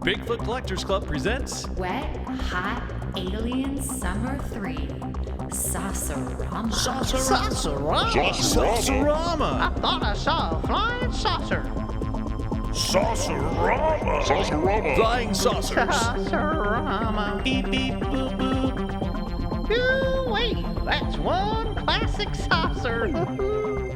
Bigfoot Collectors Club presents Wet Hot Alien Summer 3 Saucerama. Saucerama. I thought I saw a flying saucer. Saucerama. Flying saucers. Saucerama. Beep beep boop boop. Wait, that's one classic saucer.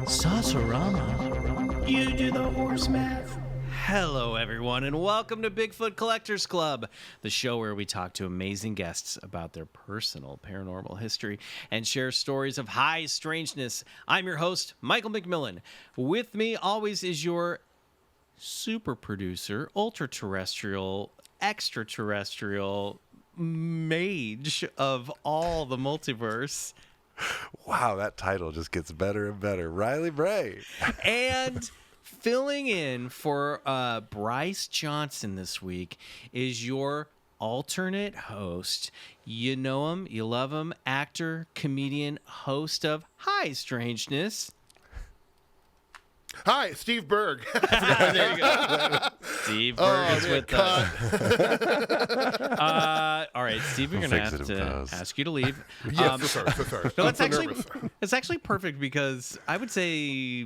Saucerama. You do the horse math. Hello, everyone, and welcome to Bigfoot Collectors Club, the show where we talk to amazing guests about their personal paranormal history and share stories of high strangeness. I'm your host, Michael McMillan. With me always is your super producer, ultra-terrestrial, extraterrestrial mage of all the multiverse. Wow, that title just gets better and better. Riley Bray. And filling in for Bryce Johnson this week is your alternate host. You know him, you love him, actor, comedian, host of High Strangeness. Hi, Steve Berg. There you go. Steve Berg is with us. All right, Steve, we're going to have to ask you to leave. Yes, so sorry. No, I'm so nervous. it's actually perfect because I would say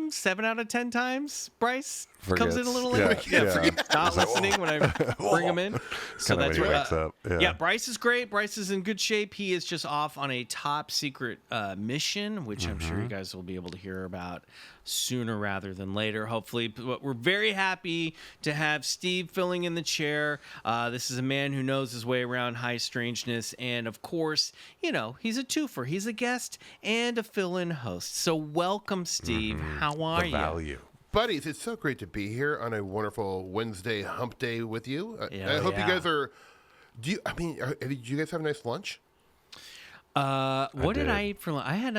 7 out of 10 times Bryce comes in a little late. Yeah. Not listening when I bring him in. So Kinda that's when he what. wakes up. Yeah, Bryce is great. Bryce is in good shape. He is just off on a top secret mission, which I'm sure you guys will be able to hear about sooner rather than later, hopefully. But we're very happy to have Steve filling in the chair. This is a man who knows his way around high strangeness. And of course, you know, he's a twofer. He's a guest and a fill-in host. So welcome, Steve. How are you? Value. Buddies, it's so great to be here on a wonderful Wednesday hump day with you. I hope you guys are... did you guys have a nice lunch? What did I eat for lunch? I had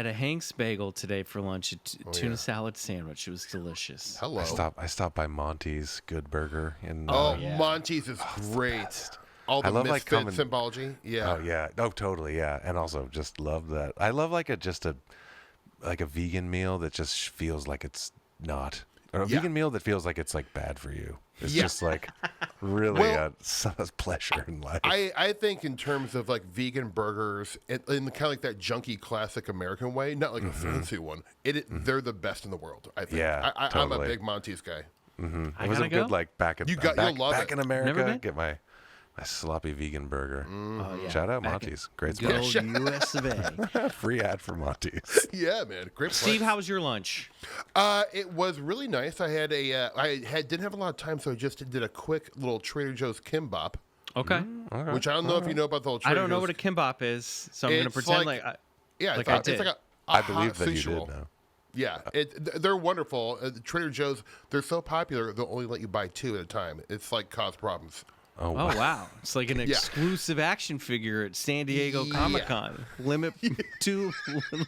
a Hank's bagel today for lunch, a tuna salad sandwich. It was delicious. Hello. I stopped by Monty's Good Burger in Monty's is great. All the misfit symbology. Yeah. Oh yeah. Oh totally, yeah. And also just love that. I love like a vegan meal that just feels like it's not. Or a vegan meal that feels like it's like bad for you. It's just like really a pleasure in life. I think in terms of like vegan burgers, in kind of like that junky classic American way, not like a fancy one. They're the best in the world, I think. Yeah, I'm totally. a big Monty's guy. I it was a good like back in you'll love back it. in Never America. been? Get my sloppy vegan burger. Oh, yeah. Shout out Back Monty's. Great Good spot. old US of A. Free ad for Monty's. Yeah, man. Great place. Steve, how was your lunch? It was really nice. I had didn't have a lot of time, so I just did a quick little Trader Joe's kimbap. Okay. Which I don't know if you know about the whole Trader I don't know Joe's. what a kimbap is, so I'm going to It's pretend like- I it's I like did. a I hot believe that sushi you did roll. now. Yeah, they're wonderful. Trader Joe's, they're so popular, they'll only let you buy 2 at a time. It's like cause problems. Oh, Oh, wow. It's like an exclusive action figure at San Diego Comic-Con. Limit to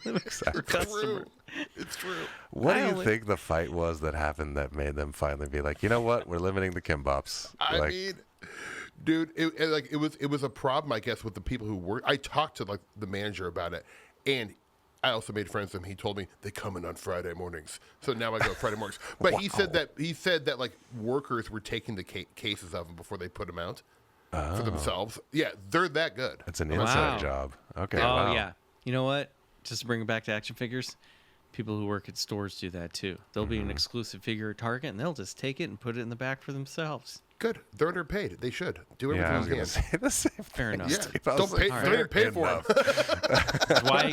limits per customer. It's true. What do you think the fight was that happened that made them finally be like, you know what, we're limiting the kimbaps? I mean, dude, it was a problem, I guess, with the people who work. I talked to like the manager about it, and I also made friends with him. He told me they come in on Friday mornings, so now I go Friday mornings. But he said that like workers were taking the cases of them before they put them out for themselves. Yeah, they're that good. It's an inside job. Okay. Oh, wow. yeah. You know what? Just to bring it back to action figures, people who work at stores do that too. There'll be an exclusive figure at Target, and they'll just take it and put it in the back for themselves. Good. They're underpaid. They should do Yeah, I was everything going they to can. say the same Fair thing. enough. Yeah, Steve. I don't was pay, like, don't even pay for enough. them. That's why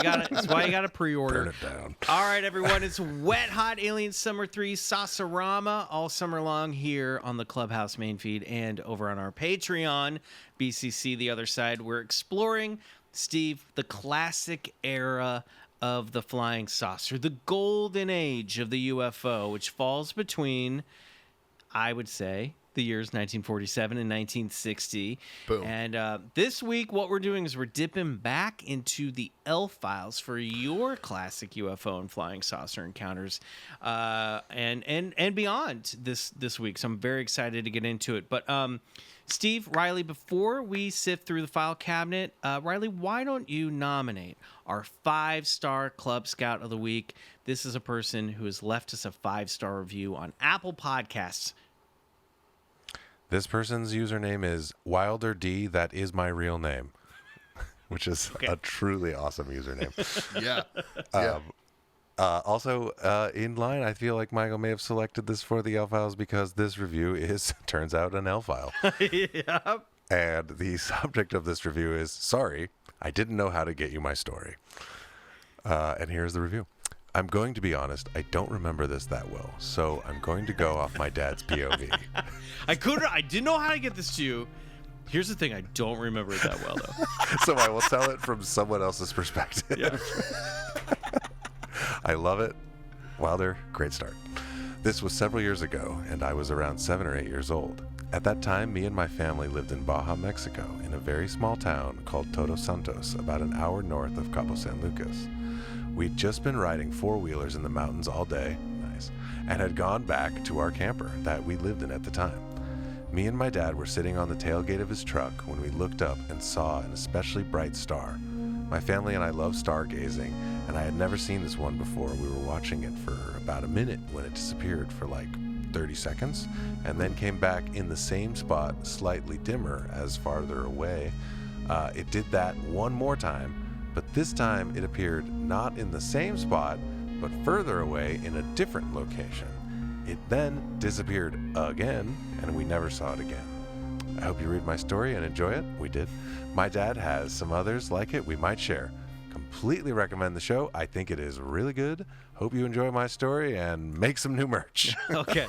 you got to pre-order. Turn it down. All right, everyone. It's Wet Hot Alien Summer 3 Saucerama all summer long here on the Clubhouse main feed and over on our Patreon, BCC The Other Side. We're exploring, Steve, the classic era of the flying saucer, the golden age of the UFO, which falls between, I would say, the years 1947 and 1960. Boom. And this week, what we're doing is we're dipping back into the L-Files for your classic UFO and flying saucer encounters and beyond this week. So I'm very excited to get into it. But Steve, Riley, before we sift through the file cabinet, Riley, why don't you nominate our 5-star Club Scout of the Week? This is a person who has left us a 5-star review on Apple Podcasts. This person's username is Wilder D. That is my real name, which is a truly awesome username. Yeah. Yeah. Also, in line, I feel like Michael may have selected this for the L Files because this review turns out, an L File. Yeah. And the subject of this review is, sorry, I didn't know how to get you my story. And here's the review. I'm going to be honest, I don't remember this that well, so I'm going to go off my dad's POV. I didn't know how to get this to you. Here's the thing, I don't remember it that well, though. So I will tell it from someone else's perspective. Yeah. I love it. Wilder, great start. This was several years ago, and I was around 7 or 8 years old. At that time, me and my family lived in Baja, Mexico, in a very small town called Todos Santos, about an hour north of Cabo San Lucas. We'd just been riding four-wheelers in the mountains all day, nice, and had gone back to our camper that we lived in at the time. Me and my dad were sitting on the tailgate of his truck when we looked up and saw an especially bright star. My family and I love stargazing, and I had never seen this one before. We were watching it for about a minute when it disappeared for like 30 seconds, and then came back in the same spot, slightly dimmer as farther away. It did that one more time, but this time it appeared not in the same spot, but further away in a different location. It then disappeared again, and we never saw it again. I hope you read my story and enjoy it. We did. My dad has some others like it we might share. Completely recommend the show. I think it is really good. Hope you enjoy my story and make some new merch. Okay.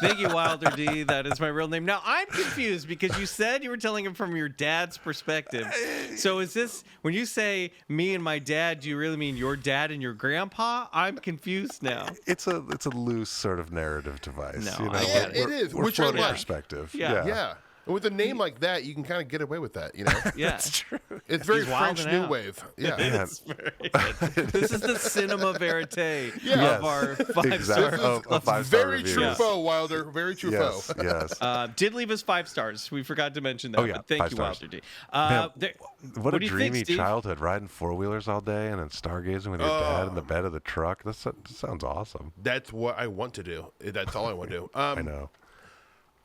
Thank you, Wilder D. That is my real name. Now, I'm confused because you said you were telling him from your dad's perspective. So is this, when you say me and my dad, do you really mean your dad and your grandpa? I'm confused now. It's a loose sort of narrative device. No, you know? I get it. It is, We're which I floating like. perspective. Yeah. Yeah. And with a name like that, you can kind of get away with that, you know? Yeah. That's true. It's very He's French wilding New out. Wave. Yeah. Yeah. This is the cinema verite Yes. of our five-star. Exactly. Of five-star Very reviews. Truffaut, Wilder. Very Yes, Truffaut. yes. Did leave us 5 stars. We forgot to mention that. Oh, yeah, But thank 5 you, stars. Wilder D. Man, what a do you dreamy think, Steve? childhood, riding four-wheelers all day and then stargazing with your dad in the bed of the truck. That sounds awesome. That's what I want to do. That's all I want to do. I know.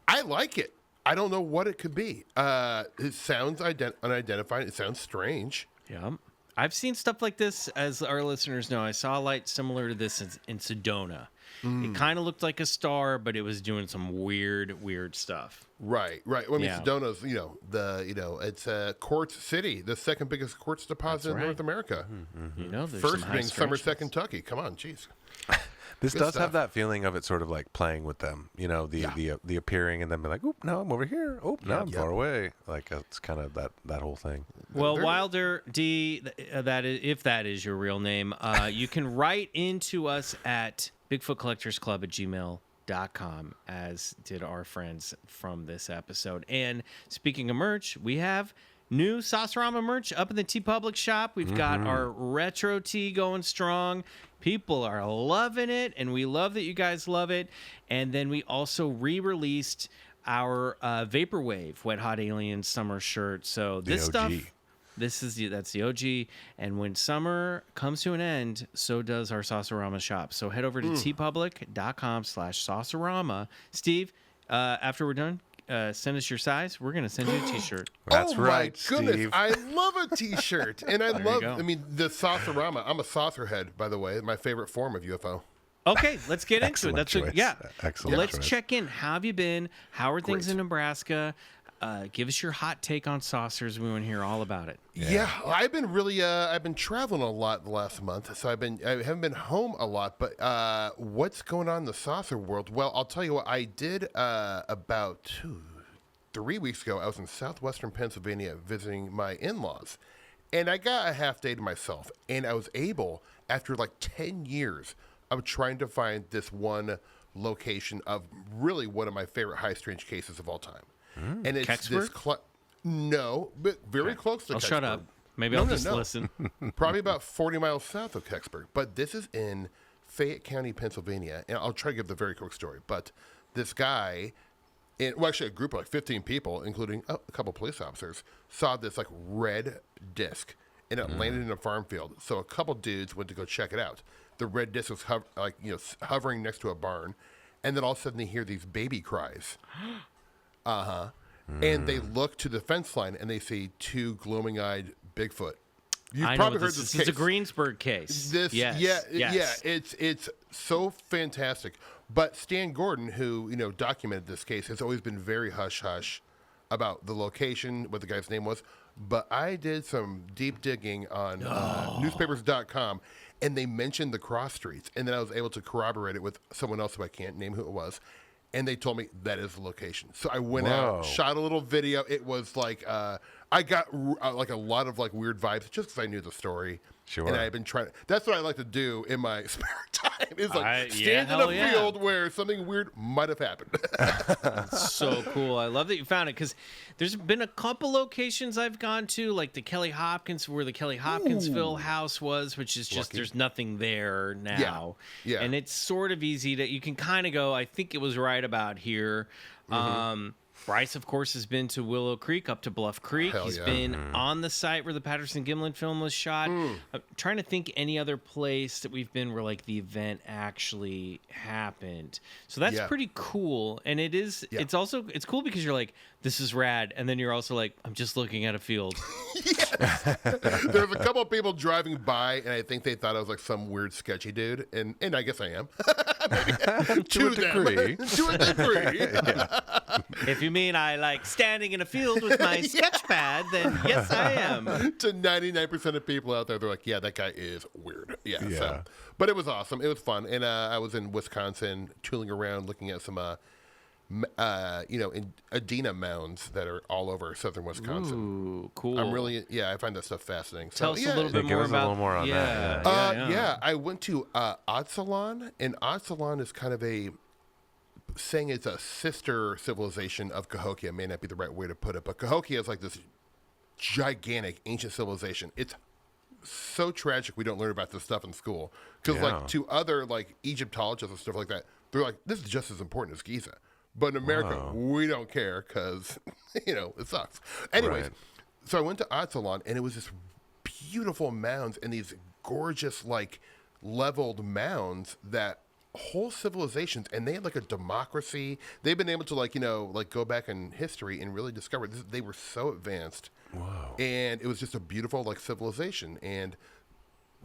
I like it. I don't know what it could be. It sounds unidentified. It sounds strange. Yeah. I've seen stuff like this, as our listeners know. I saw a light similar to this in Sedona. It kind of looked like a star, but it was doing some weird stuff. Right. Well, I mean, Yeah. Sedona's, it's Quartz City, the second biggest quartz deposit in right. North America. You know, there's First some high being Somerset, strangeness. Kentucky. Come on, jeez. This Good does stuff. have that feeling of it sort of like playing with them, you know, the appearing and then be like, oop, no, I'm over here. Oop, no, I'm far away. Like it's kind of that whole thing. Well, Very- Wilder D, that is, if that is your real name, you can write into us at BigfootCollectorsClub@gmail.com, as did our friends from this episode. And speaking of merch, we have new Saucerama merch up in the TeePublic shop. We've got our retro tee going strong. People are loving it, and we love that you guys love it. And then we also re-released our Vaporwave Wet Hot Alien summer shirt. So this The OG. stuff, that's the OG. And when summer comes to an end, so does our Saucerama shop. So head over to tpublic.com/Saucerama. Steve, after we're done, send us your size. We're going to send you a t-shirt. That's oh right, my goodness. Steve. I love a t-shirt. And I you love, go. I mean, the Saucerama. I'm a saucer head, by the way. My favorite form of UFO. Okay, let's get into it. Excellent That's choice. yeah. Excellent Let's choice. check in. How have you been? How are things Great. in Nebraska? Give us your hot take on saucers. We want to hear all about it. Yeah, I've been really I've been traveling a lot the last month, so I haven't been home a lot. But what's going on in the saucer world? Well, I'll tell you what I did about 3 weeks ago. I was in southwestern Pennsylvania visiting my in-laws, and I got a half day to myself, and I was able, after like 10 years of trying to find this one location of really one of my favorite high strange cases of all time. And it's this Kecksburg? no, but very close to I'll shut up. Kecksburg. Maybe No, I'll no, just no. listen. Probably about 40 miles south of Kecksburg. But this is in Fayette County, Pennsylvania. And I'll try to give the very quick story. But this guy, actually a group of like 15 people, including a couple police officers, saw this like red disc. And it landed in a farm field. So a couple dudes went to go check it out. The red disc was hovering next to a barn. And then all of a sudden they hear these baby cries. And they look to the fence line and they see 2 glowing-eyed Bigfoot. You've I probably know heard this this is. case. It's a Greensburg case. Yeah. It's so fantastic. But Stan Gordon, who documented this case, has always been very hush hush about the location, what the guy's name was. But I did some deep digging on newspapers.com, and they mentioned the cross streets, and then I was able to corroborate it with someone else who I can't name who it was. And they told me that is the location. So I went out, shot a little video. It was like I got like a lot of like weird vibes just because I knew the story. Sure. And I've been trying. That's what I like to do in my spare time. Is like stand in hell a yeah. field where something weird might have happened. So cool. I love that you found it because there's been a couple locations I've gone to, like the Kelly Hopkins, where the Kelly Hopkinsville house was, which is just there's nothing there now. Yeah. And it's sort of easy to, you can kind of go, I think it was right about here. Bryce, of course, has been to Willow Creek, up to Bluff Creek. Hell He's yeah. been on the site where the Patterson-Gimlin film was shot. I'm trying to think any other place that we've been where like the event actually happened. So that's pretty cool. And it is. It's also it's cool because you're like, this is rad, and then you're also like, I'm just looking at a field. There's a couple of people driving by, and I think they thought I was like some weird sketchy dude, and I guess I am. To a degree. To a degree. If you mean I like standing in a field with my sketch pad, then yes, I am. To 99% of people out there, they're like, yeah, that guy is weird. Yeah. Yeah. So, but it was awesome. It was fun. And I was in Wisconsin tooling around looking at some, Adena mounds that are all over southern Wisconsin. Ooh, cool. I'm really, I find that stuff fascinating. Tell us a little bit give more us a about little more on that, Yeah, I went to Otsalon, and Otsalon is kind of saying it's a sister civilization of Cahokia. May not be the right way to put it, but Cahokia is like this gigantic ancient civilization. It's so tragic we don't learn about this stuff in school because, like, to other like Egyptologists and stuff like that, they're like, this is just as important as Giza. But in America, we don't care because it sucks. Anyways, so I went to Otsalon, and it was this beautiful mounds and these gorgeous like leveled mounds that whole civilizations, and they had like a democracy. They've been able to like go back in history and really discover this. They were so advanced. Wow. And it was just a beautiful like civilization, and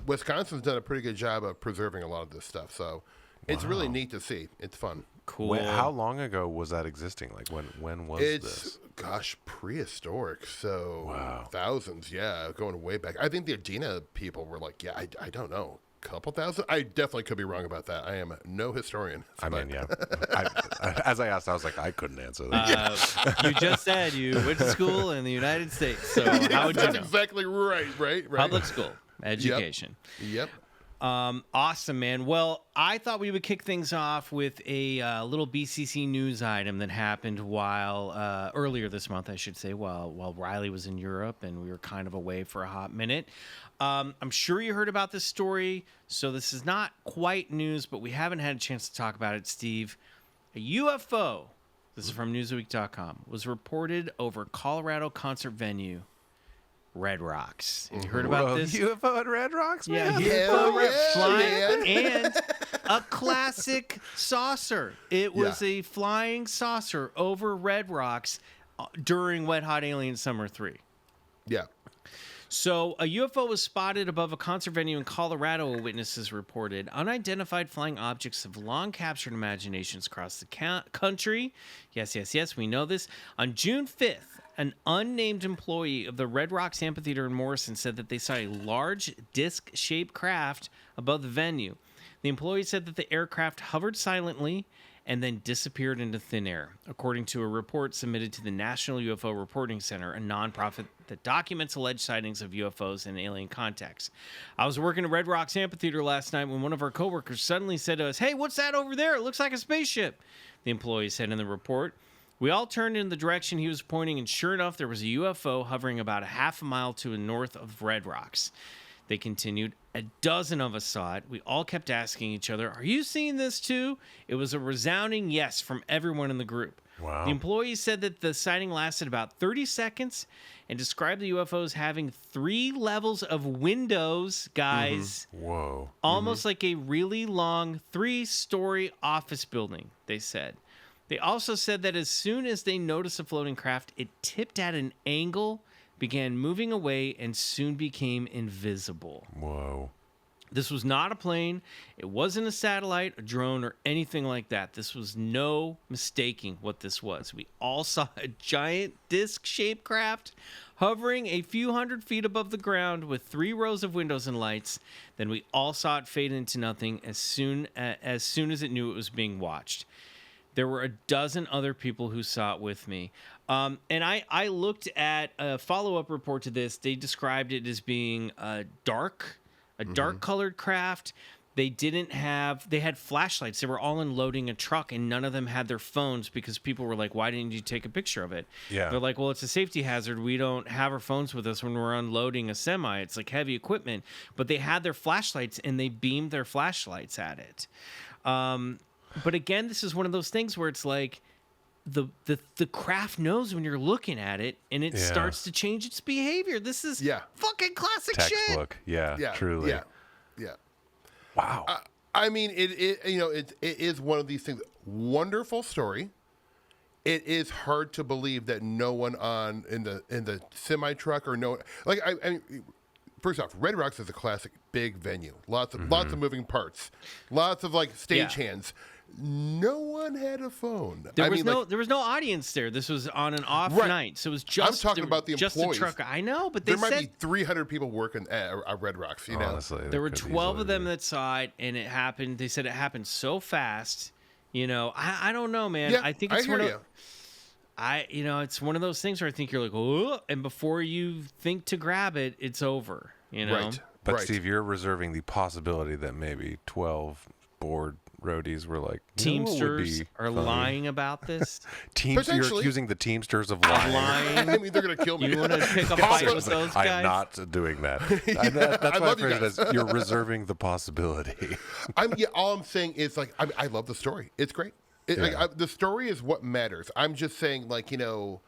Wisconsin's done a pretty good job of preserving a lot of this stuff. So it's really neat to see. It's fun. Cool. How long ago was that existing? Like when was this? Gosh, prehistoric. So thousands, going way back. I think the Adena people were like, I don't know. Couple thousand? I definitely could be wrong about that. I am no historian. I mean, as I asked, I was like, I couldn't answer that. You just said you went to school in the United States, so how would you know? That's exactly right. Public school education. Yep. Awesome, man. Well, I thought we would kick things off with a little BCC news item that happened while earlier this month, I should say, while Riley was in Europe and we were kind of away for a hot minute. I'm sure you heard about this story, so this is not quite news, but we haven't had a chance to talk about it, Steve. A UFO, this is from Newsweek.com, was reported over Colorado concert venue Red Rocks. Have you heard about this? UFO at Red Rocks, man? Flying and a classic saucer. It was a flying saucer over Red Rocks during Wet Hot Alien Summer 3. Yeah. So a UFO was spotted above a concert venue in Colorado, witnesses reported. Unidentified flying objects have long captured imaginations across the country. Yes, we know this. On June 5th, an unnamed employee of the Red Rocks Amphitheater in Morrison said that they saw a large disc-shaped craft above the venue. The employee said that the aircraft hovered silently and then disappeared into thin air, according to a report submitted to the National UFO Reporting Center, a nonprofit that documents alleged sightings of UFOs and alien contacts. I was working at Red Rocks Amphitheater last night when one of our coworkers suddenly said to us, "Hey, what's that over there? It looks like a spaceship," the employee said in the report. We all turned in the direction he was pointing, and sure enough, there was a UFO hovering about a half a mile to the north of Red Rocks. They continued. A dozen of us saw it. We all kept asking each other, "Are you seeing this too?" It was a resounding yes from everyone in the group. Wow. The employee said that the sighting lasted about 30 seconds and described the UFOs having 3 levels of windows, guys. Whoa. Almost like a really long 3-story office building, they said. They also said that as soon as they noticed a floating craft, it tipped at an angle, began moving away, and soon became invisible. Whoa. This was not a plane. It wasn't a satellite, a drone, or anything like that. This was no mistaking what this was. We all saw a giant disc-shaped craft hovering a few hundred feet above the ground with 3 rows of windows and lights. Then we all saw it fade into nothing as soon as it knew it was being watched. There were a dozen other people who saw it with me. And I looked at a follow-up report to this. They described it as being a dark-colored craft. They had flashlights. They were all unloading a truck, and none of them had their phones because people were like, why didn't you take a picture of it? Yeah. They're like, well, it's a safety hazard. We don't have our phones with us when we're unloading a semi. It's like heavy equipment. But they had their flashlights, and they beamed their flashlights at it. But again, this is one of those things where it's like the craft knows when you're looking at it, and it starts to change its behavior. This is fucking classic Textbook. shit. Yeah, truly. Yeah. Wow. I mean, it is one of these things. Wonderful story. It is hard to believe that no one in the semi truck or no, like I mean, first off, Red Rocks is a classic big venue. Lots of moving parts, lots of like stagehands. No one had a phone. There was no audience there. This was on an off night, so it was just. I'm talking about the just employees. a truck. I know, but they there said might be 300 people working at Red Rocks. You know, Honestly, there were 12 of them that saw it, and it happened. They said it happened so fast. You know, I don't know, man. Yeah, I think it's I hear you. It's one of those things where I think you're like, oh, and before you think to grab it, it's over. You know, Right. But Steve, you're reserving the possibility that maybe 12 bored roadies were like, Teamsters are lying about this. You're Potentially. accusing the Teamsters of lying. I mean, they're gonna kill me. You want to pick a fight with those guys? I'm not doing that. That's I why I love you phrased it guys. as you're reserving the possibility. All I'm saying is like I love the story. It's great. The story is what matters. I'm just saying, like, you know,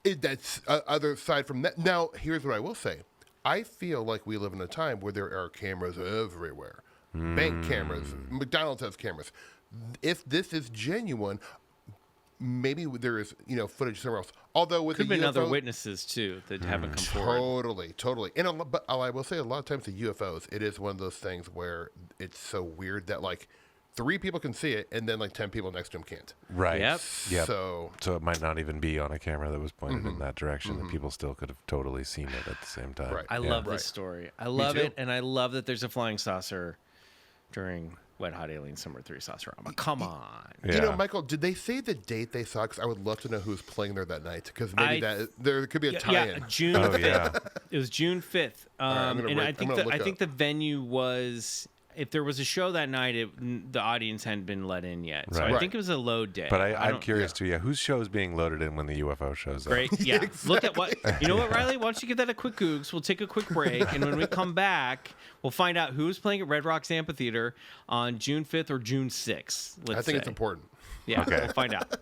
that's other side from that. Now, here's what I will say. I feel like we live in a time where there are cameras everywhere. Bank cameras. McDonald's has cameras. If this is genuine, maybe there is, footage somewhere else. Although with Could the have been UFO, other witnesses too that haven't come forward. Totally. And but I will say, a lot of times the UFOs, it is one of those things where it's so weird that like 3 people can see it, and then like 10 people next to them can't. Right. Yep. So it might not even be on a camera that was pointed in that direction, and people still could have totally seen it at the same time. Right. I love this story. I love it, and I love that there's a flying saucer during Wet Hot Alien Summer 3 Saucerama. Come on. Yeah. Michael, did they say the date they saw? Because I would love to know who was playing there that night. Because maybe there could be a tie-in. Yeah, June 5th. It was June 5th. I think the venue was. If there was a show that night, the audience hadn't been let in yet. So I think it was a load day. But I'm curious too. Yeah, whose show is being loaded in when the UFO shows up? Great. Yeah. Exactly. Look at what. You know what, Riley? Why don't you give that a quick googs? We'll take a quick break, and when we come back, we'll find out who's playing at Red Rocks Amphitheater on June 5th or June 6th. I think it's important. Yeah. Okay. We'll find out.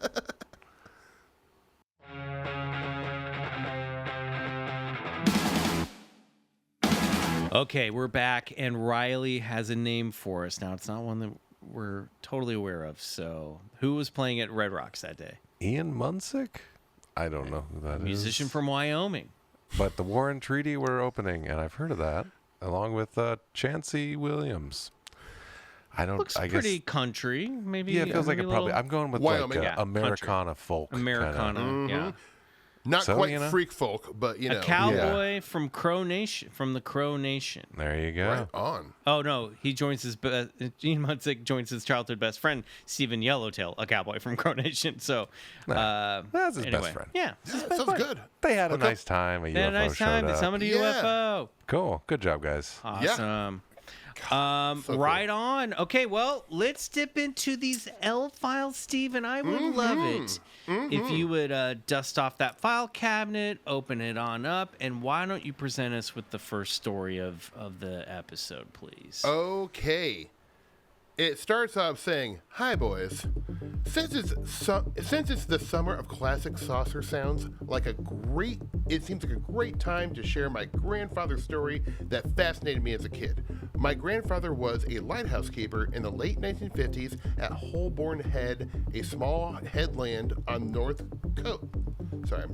Okay, we're back, and Riley has a name for us. Now, it's not one that we're totally aware of. So, who was playing at Red Rocks that day? Ian Munsick? I don't know who that is. Musician from Wyoming. But the Warren Treaty were opening, and I've heard of that, along with Chancey Williams. Looks pretty country. Maybe. Yeah, it feels like it probably. I'm going with Wyoming. like Americana country. folk. Americana, yeah. Not quite freak folk, but a cowboy from Crow Nation, from the Crow Nation. There you go. Right on. Oh no, he joins Gene Munsick joins his childhood best friend Stephen Yellowtail, a cowboy from Crow Nation. So that's his best friend. Yeah, Sounds good. They had a nice time. They had a nice time. They summoned a UFO. Cool. Good job, guys. Awesome. So right cool. on. Okay, well, let's dip into these L files, Steve, and I would love it if you would dust off that file cabinet, open it on up, and why don't you present us with the first story of the episode, please? Okay. It starts off saying, "Hi, boys. Since it's the summer of classic saucer sounds, it seems like a great time to share my grandfather's story that fascinated me as a kid. My grandfather was a lighthouse keeper in the late 1950s at Holborn Head, a small headland on North Coast. Sorry.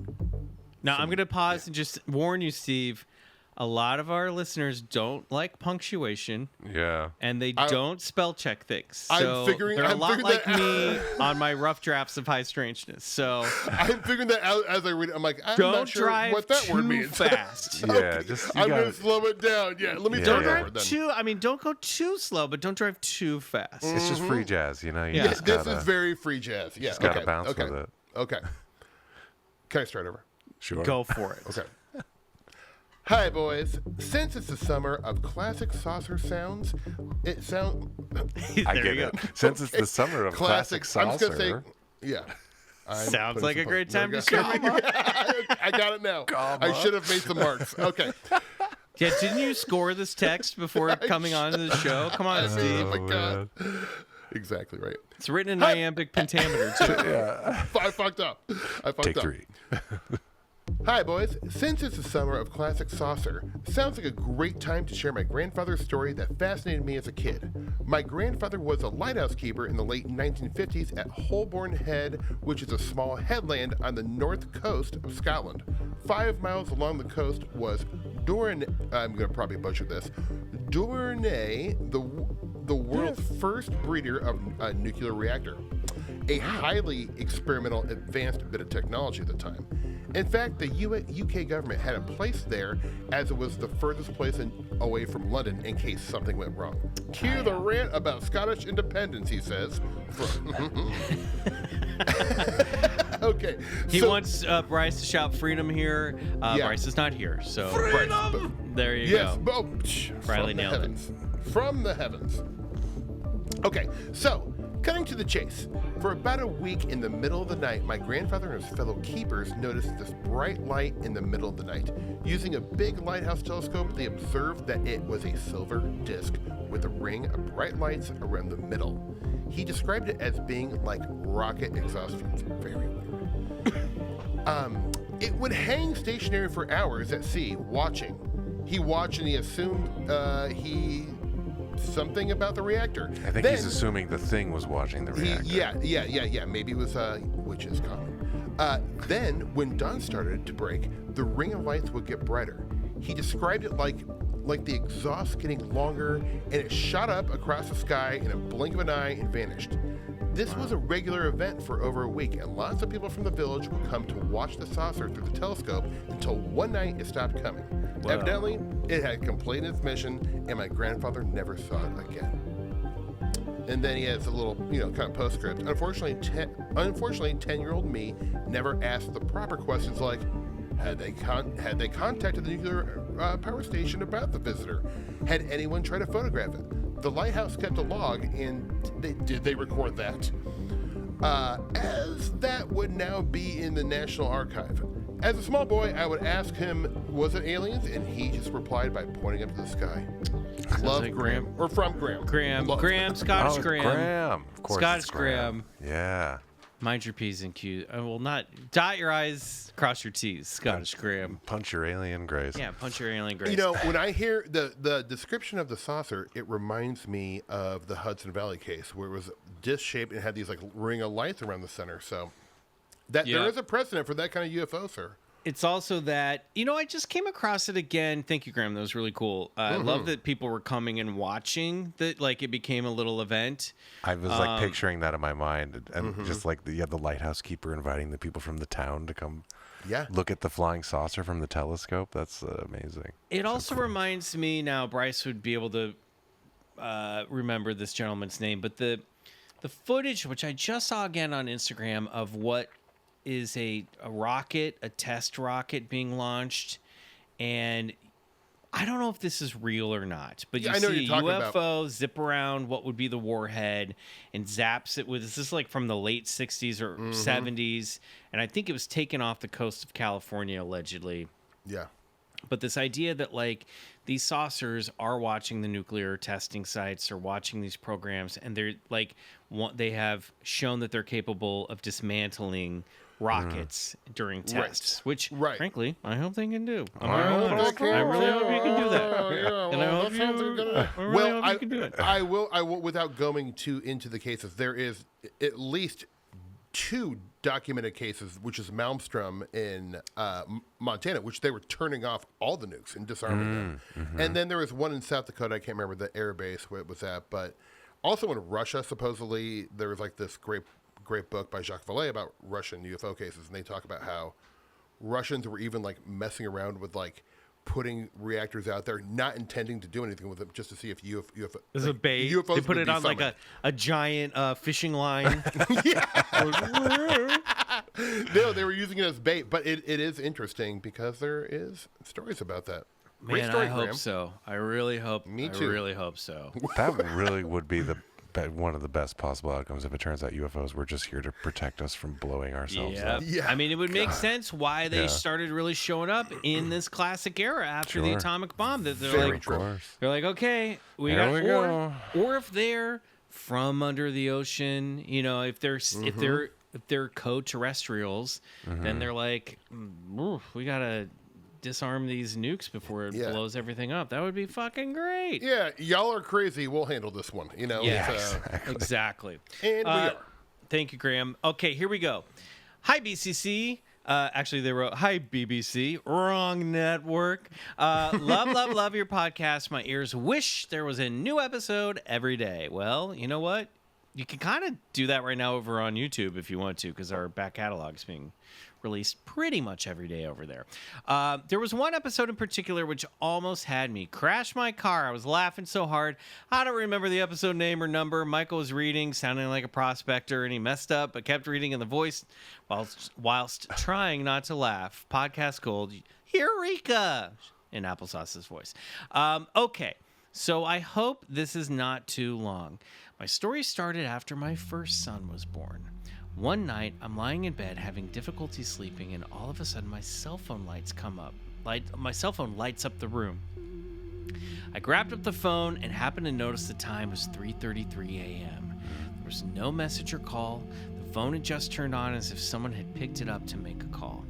Now, I'm going to pause and just warn you, Steve. A lot of our listeners don't like punctuation. Yeah. And they don't spell check things. I'm So figuring- they're a I'm lot figuring like that me on my rough drafts of high strangeness. So I'm figuring that out as I read it. I'm like, I'm don't not sure drive what that too word means. fast. Yeah, just you I'm going gotta, to slow it down. Yeah, let me Yeah. start Don't over drive then. too. I mean, don't go too slow, but don't drive too fast. it's just free jazz, you know. You Yeah. just This gotta, is very free jazz. Yeah, just gotta okay, bounce okay, with it. Okay. Can I start over? Sure. Go for it. Okay. Hi, boys. Since it's the summer of classic saucer sounds, it sounds I There get you it. go. Since it's the summer of classic I'm just saucer. gonna say, yeah. I'm Sounds putting like some a great there time we to go. share. I got it now. I should have made some marks. Okay. Yeah, didn't you score this text before coming on to the show? Come on, Steve. Oh my god. Exactly right. It's written in iambic pentameter, too. Yeah. I fucked up. Take 3. Hi, boys. Since it's the summer of classic saucer, sounds like a great time to share my grandfather's story that fascinated me as a kid. My grandfather was a lighthouse keeper in the late 1950s at Holborn Head, which is a small headland on the north coast of Scotland. 5 miles along the coast was I'm going to probably butcher this, Dournay, the world's first breeder of a nuclear reactor. A highly experimental, advanced bit of technology at the time. In fact, the UK government had a place there as it was the furthest place away from London in case something went wrong. Cue the rant about Scottish independence, he says. Okay. He wants Bryce to shout freedom here. Yeah. Bryce is not here, so there you Yes, go. from Riley the nailed it. heavens. From the heavens. Okay, so cutting to the chase. For about a week in the middle of the night, my grandfather and his fellow keepers noticed this bright light in the middle of the night. Using a big lighthouse telescope, they observed that it was a silver disc with a ring of bright lights around the middle. He described it as being like rocket exhaust fumes. Very weird. It would hang stationary for hours at sea, watching. He watched and he assumed something about the reactor. I think Then- he's assuming the thing was watching the reactor. Yeah. Maybe it was, which is common. Then, when dawn started to break, the ring of lights would get brighter. He described it like the exhaust getting longer, and it shot up across the sky in a blink of an eye and vanished. This was a regular event for over a week, and lots of people from the village would come to watch the saucer through the telescope until one night it stopped coming. Wow. Evidently, it had completed its mission, and my grandfather never saw it again. And then he has a little, kind of postscript. Unfortunately, 10-year-old me never asked the proper questions like, had they contacted the nuclear power station about the visitor? Had anyone tried to photograph it? The lighthouse kept a log, and did they record that? As that would now be in the National Archive. As a small boy, I would ask him, was it aliens? And he just replied by pointing up to the sky. Love like Graham. Or from Graham. Love. Graham, Scottish Oh, Graham. Graham. Of course Scottish it's Graham. Yeah. Mind your P's and Q's. I will not dot your I's, cross your T's. Scottish Graham. Punch your alien grace. Yeah, punch your alien grace. When I hear the description of the saucer, it reminds me of the Hudson Valley case, where it was disc shaped and had these like ring of lights around the center. So there is a precedent for that kind of UFO, sir. It's also that, I just came across it again. Thank you, Graham. That was really cool. I love that people were coming and watching that. Like it became a little event. I was like picturing that in my mind, and just like the lighthouse keeper inviting the people from the town to come look at the flying saucer from the telescope. That's amazing. It also reminds me now, Bryce would be able to remember this gentleman's name, but the footage, which I just saw again on Instagram, of what is a rocket, a test rocket being launched, and I don't know if this is real or not, but you I know what see you're talking UFO zip around what would be the warhead and zaps it with, this is like from the late 60s or 70s, and I think it was taken off the coast of California, allegedly. Yeah. But this idea that like these saucers are watching the nuclear testing sites or watching these programs, and they're like, they have shown that they're capable of dismantling rockets during tests, which, Right. frankly, I hope they can do. I'm I gonna be hope honest. they can. I really hope you can do that. Yeah, And I well, hope that sounds you, good. I really Well, hope you can do it. I will, without going too into the cases, there is at least 2 documented cases, which is Malmstrom in Montana, which they were turning off all the nukes and disarming them. And then there was one in South Dakota, I can't remember the air base where it was at, but also in Russia, supposedly, there was like this great book by Jacques Vallée about Russian UFO cases, and they talk about how Russians were even like messing around with like putting reactors out there, not intending to do anything with them, just to see if UFO. There's a bait. UFOs They put would it be on like summoned. a giant fishing line. No, they were using it as bait, but it is interesting because there is stories about that. Great Man, story, I hope Graham. so. I really hope. Me too. I really hope so. That really would be one of the best possible outcomes if it turns out UFOs were just here to protect us from blowing ourselves up. Yeah. I mean, it would make sense why they Yeah. started really showing up in this classic era after the Sure. atomic bomb. That they're Very like, true. Of course. they're like, okay, we Here got, we go. or if they're from under the ocean, you know, if they're co-terrestrials, then they're like, we gotta disarm these nukes before it Yeah. blows everything up. That would be fucking great. Yeah, y'all are crazy. We'll handle this one. You know. Yeah, so- exactly. And we are. Thank you, Graham. Okay, here we go. Hi, BCC. Actually, they wrote, hi, BBC. Wrong network. Love your podcast. My ears wish there was a new episode every day. Well, you know what? You can kind of do that right now over on YouTube if you want to, because our back catalog is being released pretty much every day over there. There was one episode in particular which almost had me crash my car. I was laughing so hard. I don't remember the episode name or number. Michael was reading, sounding like a prospector, and he messed up, but kept reading in the voice whilst trying not to laugh. Podcast gold. Eureka! In Applesauce's voice. Okay, so I hope this is not too long. My story started after my first son was born. One night, I'm lying in bed having difficulty sleeping, and all of a sudden my cell phone lights come up. My cell phone lights up the room. I grabbed up the phone and happened to notice the time was 3:33 a.m. There was no message or call. The phone had just turned on as if someone had picked it up to make a call.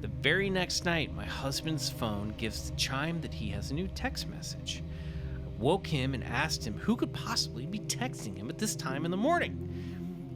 The very next night, my husband's phone gives the chime that he has a new text message. I woke him and asked him who could possibly be texting him at this time in the morning.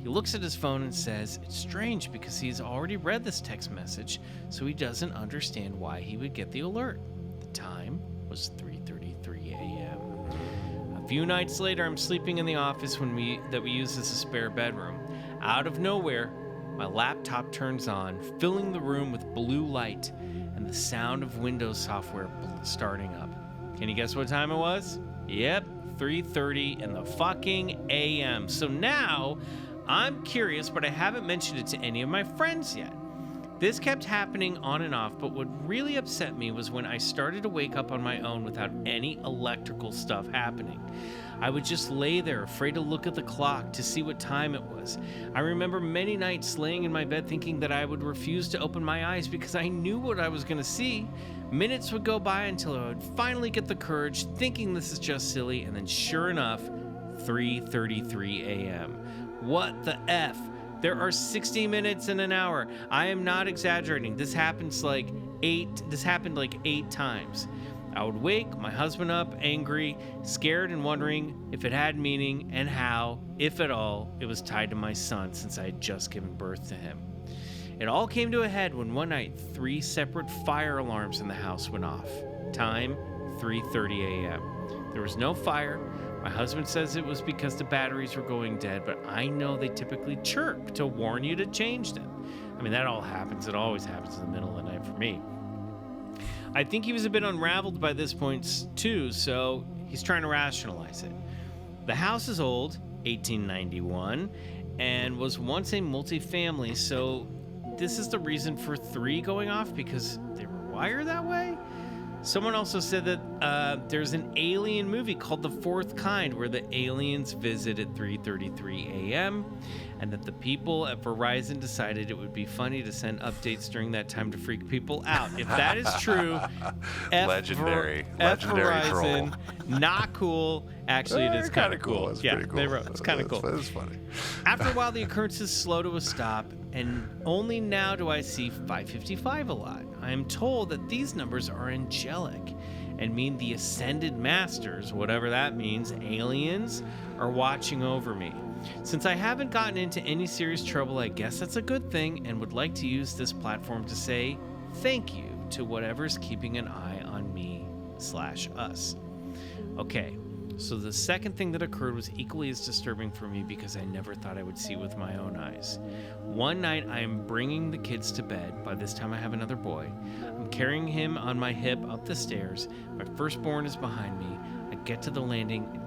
He looks at his phone and says it's strange because he's already read this text message, so he doesn't understand why he would get the alert. The time was 3:33 a.m. A few nights later, I'm sleeping in the office that we use as a spare bedroom. Out of nowhere, my laptop turns on, filling the room with blue light and the sound of Windows software starting up. Can you guess what time it was? Yep, 3:30 in the fucking a.m. So now I'm curious, but I haven't mentioned it to any of my friends yet. This kept happening on and off, but what really upset me was when I started to wake up on my own without any electrical stuff happening. I would just lay there, afraid to look at the clock to see what time it was. I remember many nights laying in my bed thinking that I would refuse to open my eyes because I knew what I was going to see. Minutes would go by until I would finally get the courage, thinking this is just silly, and then sure enough, 3:33 a.m. What the F? There are 60 minutes in an hour. I am not exaggerating. This happened like 8 times. I would wake my husband up angry, scared, and wondering if it had meaning and how, if at all, it was tied to my son since I had just given birth to him. It all came to a head when one night 3 separate fire alarms in the house went off. Time, 3:30 a.m. There was no fire. My husband says it was because the batteries were going dead, but I know they typically chirp to warn you to change them. I mean, that all happens. It always happens in the middle of the night for me. I think he was a bit unraveled by this point too, so he's trying to rationalize it. The house is old, 1891, and was once a multifamily, so this is the reason for 3 going off because they were wired that way? Someone also said that there's an alien movie called The Fourth Kind where the aliens visit at 3:33 a.m. and that the people at Verizon decided it would be funny to send updates during that time to freak people out. If that is true, Legendary Verizon, troll. not cool. Actually, it is kind of cool. It's Yeah, pretty cool. they wrote it's kind of cool. It's funny. After a while, the occurrence is slow to a stop, and only now do I see 555 a lot. I am told that these numbers are angelic and mean the ascended masters, whatever that means, aliens, are watching over me. Since I haven't gotten into any serious trouble, I guess that's a good thing, and would like to use this platform to say thank you to whatever's keeping an eye on me/us. Okay. So the second thing that occurred was equally as disturbing for me because I never thought I would see it with my own eyes. One night I am bringing the kids to bed. By this time I have another boy. I'm carrying him on my hip up the stairs. My firstborn is behind me. I get to the landing and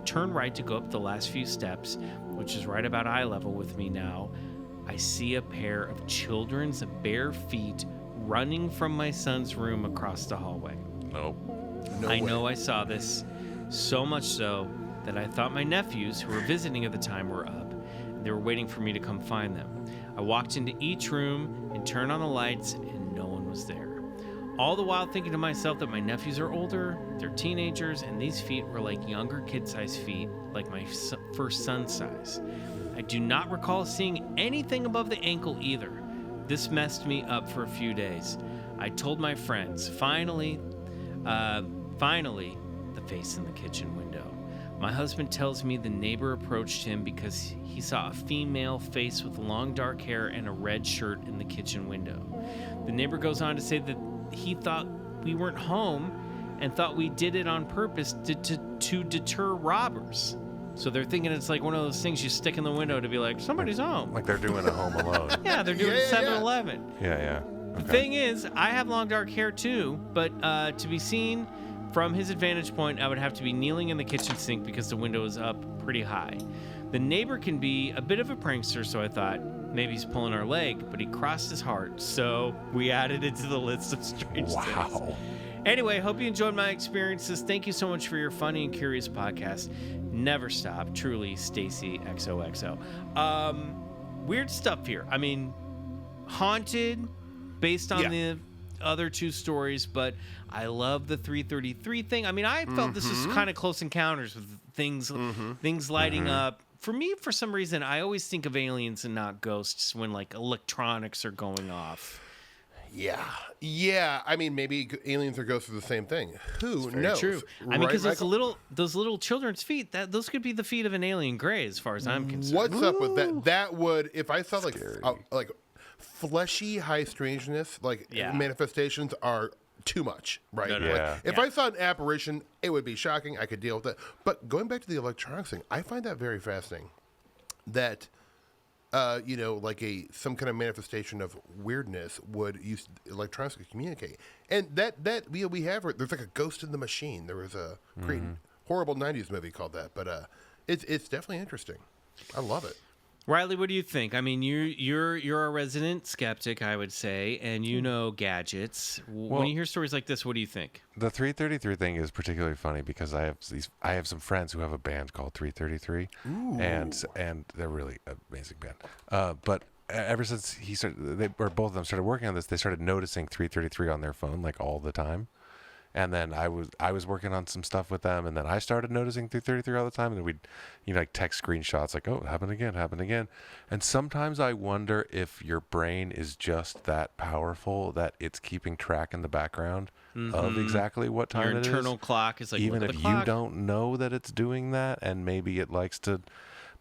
turn right to go up the last few steps, which is right about eye level with me now. I see a pair of children's bare feet running from my son's room across the hallway. Nope. I know I saw this. So much so that I thought my nephews, who were visiting at the time, were up. And they were waiting for me to come find them. I walked into each room and turned on the lights, and no one was there. All the while thinking to myself that my nephews are older, they're teenagers, and these feet were like younger kid-sized feet, like my first son's size. I do not recall seeing anything above the ankle either. This messed me up for a few days. I told my friends. Finally, the face in the kitchen window. My husband tells me the neighbor approached him because he saw a female face with long dark hair and a red shirt in the kitchen window. The neighbor goes on to say that he thought we weren't home and thought we did it on purpose to deter robbers. So they're thinking it's like one of those things you stick in the window to be like, somebody's home. Like they're doing a Home Alone. Yeah, they're doing 7-Eleven. Yeah. The thing is, I have long dark hair too, but to be seen from his vantage point, I would have to be kneeling in the kitchen sink because the window is up pretty high. The neighbor can be a bit of a prankster, so I thought maybe he's pulling our leg, but he crossed his heart, so we added it to the list of strange things. Anyway, hope you enjoyed my experiences. Thank you so much for your funny and curious podcast. Never stop. Truly, Stacy XOXO. Weird stuff here. I mean, haunted, based on the other two stories, but I love the 333 thing. I mean, I felt this was kind of close encounters with things lighting up. For me, for some reason, I always think of aliens and not ghosts when like electronics are going off. Yeah. I mean, maybe aliens or ghosts are the same thing. Who knows? True. I mean, because those little children's feet, those could be the feet of an alien gray, as far as I'm concerned. What's up with that? That would, if I saw like fleshy high strangeness, manifestations are too much, right? If I saw an apparition, it would be shocking. I could deal with it. But going back to the electronics thing, I find that very fascinating. That some kind of manifestation of weirdness would use electronics to communicate, and that we have. There's like a Ghost in the Machine. There was a great horrible '90s movie called that, but it's definitely interesting. I love it. Riley, what do you think? I mean, you're a resident skeptic, I would say, and you know gadgets. When you hear stories like this, what do you think? The 333 thing is particularly funny because I have some friends who have a band called 333, and they're really an amazing band. But ever since both of them started working on this, they started noticing 333 on their phone like all the time. And then I was working on some stuff with them, and then I started noticing 333 all the time, and then we'd like text screenshots like, oh, happened again. And sometimes I wonder if your brain is just that powerful that it's keeping track in the background of exactly what time it is. Your internal clock is like, even if you don't know that it's doing that, and maybe it likes to.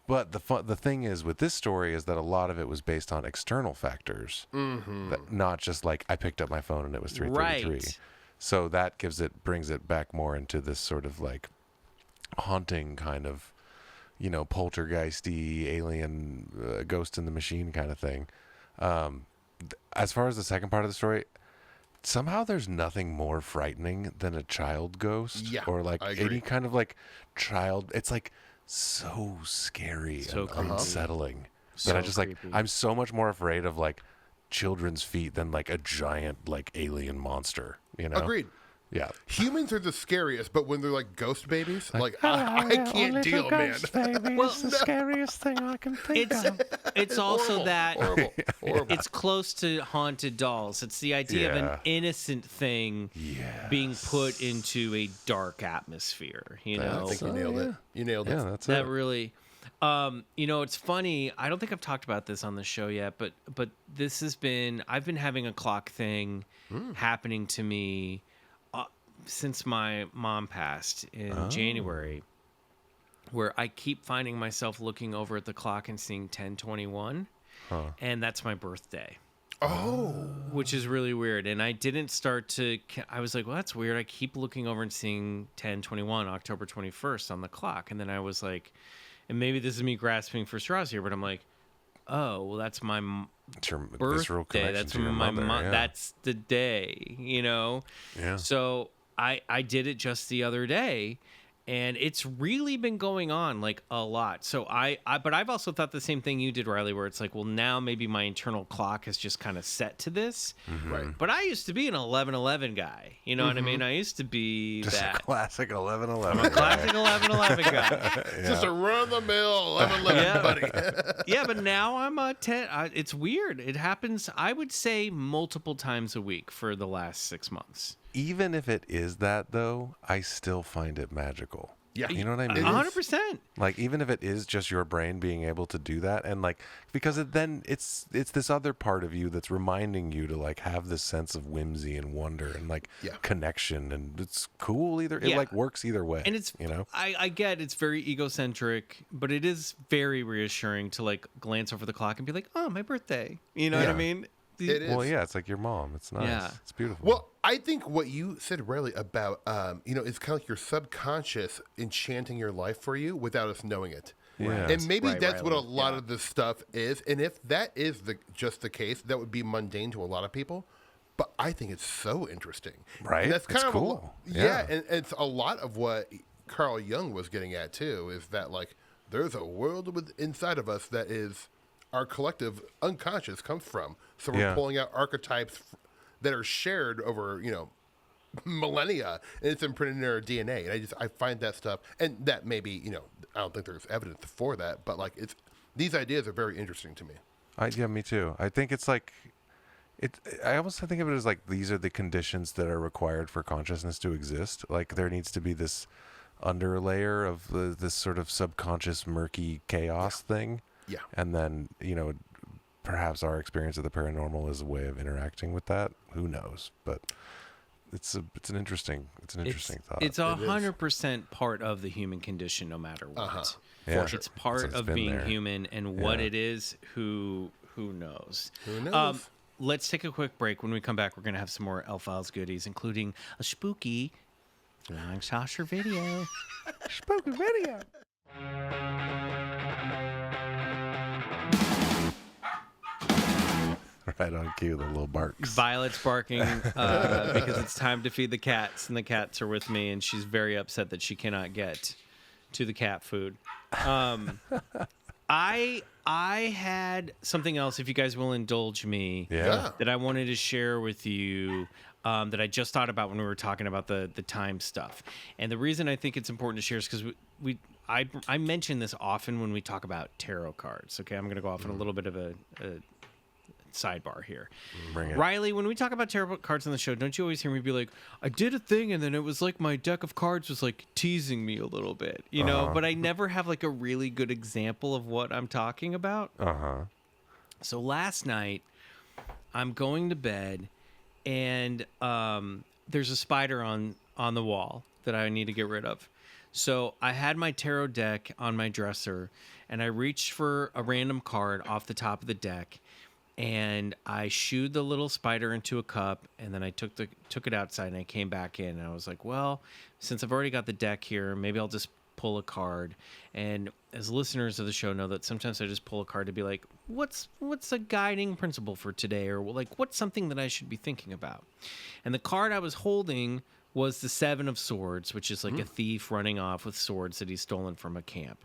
But the thing is with this story is that a lot of it was based on external factors, that not just like I picked up my phone and it was 333. Right. So that brings it back more into this sort of like haunting kind of, poltergeisty, alien, ghost in the machine kind of thing. As far as the second part of the story, somehow there's nothing more frightening than a child ghost or like any kind of like child. It's like so scary and unsettling that I'm so much more afraid of like children's feet than like a giant like alien monster. Agreed. Yeah. Humans are the scariest, but when they're like ghost babies, I can't deal, man. Well, the scariest thing I can think of. It's also Horrible, that horrible. it's close to haunted dolls. It's the idea of an innocent thing being put into a dark atmosphere. You know, I think you nailed it. You nailed it. Yeah, that's that it. really. It's funny. I don't think I've talked about this on the show yet, but this has been. I've been having a clock thing happening to me since my mom passed in January, where I keep finding myself looking over at the clock and seeing 10:21, and that's my birthday. Oh, which is really weird. And I didn't start to. I was like, well, that's weird. I keep looking over and seeing 10:21, October 21st on the clock, and then I was like, and maybe this is me grasping for straws here, but I'm like, oh, well, that's my It's your visceral birthday. connection That's to your my mother. Yeah. That's the day, you know. Yeah. So I did it just the other day, and it's really been going on like a lot. So but I've also thought the same thing you did, Riley, where it's like, well, now maybe my internal clock is just kind of set to this. right. But I used to be an 11:11 guy. You know what I mean? I used to be Just a that classic 11:11. I'm a classic 11:11 guy. Just a run-of-the-mill 11-11 Yeah. buddy. Yeah, but now I'm a 10. It's weird. It happens, I would say, multiple times a week for the last 6 months. Even if it is that, though, I still find it magical. Yeah. You know what I mean? 100%. Like, even if it is just your brain being able to do that, and like, because then it's this other part of you that's reminding you to like have this sense of whimsy and wonder and like connection, and it's cool either. It like works either way. And it's, you know, I get it's very egocentric, but it is very reassuring to like glance over the clock and be like, oh, my birthday. You know what I mean? It is. well, yeah, it's like your mom. It's nice. Yeah. It's beautiful. Well, I think what you said, Riley, about it's kind of like your subconscious enchanting your life for you without us knowing it. Yeah. And maybe Right, that's what a Riley. lot of this stuff is. And if that is just the case, that would be mundane to a lot of people. But I think it's so interesting. Right? And that's kind It's of cool. Yeah, Yeah. and it's a lot of what Carl Jung was getting at too. Is that like there's a world inside of us that is our collective unconscious comes from. So we're pulling out archetypes that are shared over, millennia, and it's imprinted in our DNA. And I find that stuff, and that maybe, I don't think there's evidence for that, but like these ideas are very interesting to me. Yeah, me too. I think it's like I almost think of it as like these are the conditions that are required for consciousness to exist. Like there needs to be this underlayer of this sort of subconscious murky chaos thing. Yeah. And then, perhaps our experience of the paranormal is a way of interacting with that. Who knows? But it's an interesting thought. It's 100% part of the human condition, no matter what. Yeah. It's part It's of been being there. human, and what it is, who knows? Who knows? Let's take a quick break. When we come back, we're going to have some more L-Files goodies, including a spooky flying saucer video. spooky video. Right on cue, the little barks. Violet's barking because it's time to feed the cats, and the cats are with me, and she's very upset that she cannot get to the cat food. I had something else, if you guys will indulge me, Yeah. that I wanted to share with you that I just thought about when we were talking about the time stuff. And the reason I think it's important to share is because I mention this often when we talk about tarot cards. Okay, I'm going to go off on a little bit of a sidebar here. Bring it. Riley, when we talk about tarot cards on the show, don't you always hear me be like, I did a thing and then it was like my deck of cards was like teasing me a little bit, you know, but I never have like a really good example of what I'm talking about. So last night I'm going to bed and there's a spider on the wall that I need to get rid of. So I had my tarot deck on my dresser and I reached for a random card off the top of the deck. And I shooed the little spider into a cup, and then I took it outside, and I came back in, and I was like, well, since I've already got the deck here, maybe I'll just pull a card. And as listeners of the show know that sometimes I just pull a card to be like, what's a guiding principle for today, or like what's something that I should be thinking about? And the card I was holding was the Seven of Swords, which is like a thief running off with swords that he's stolen from a camp.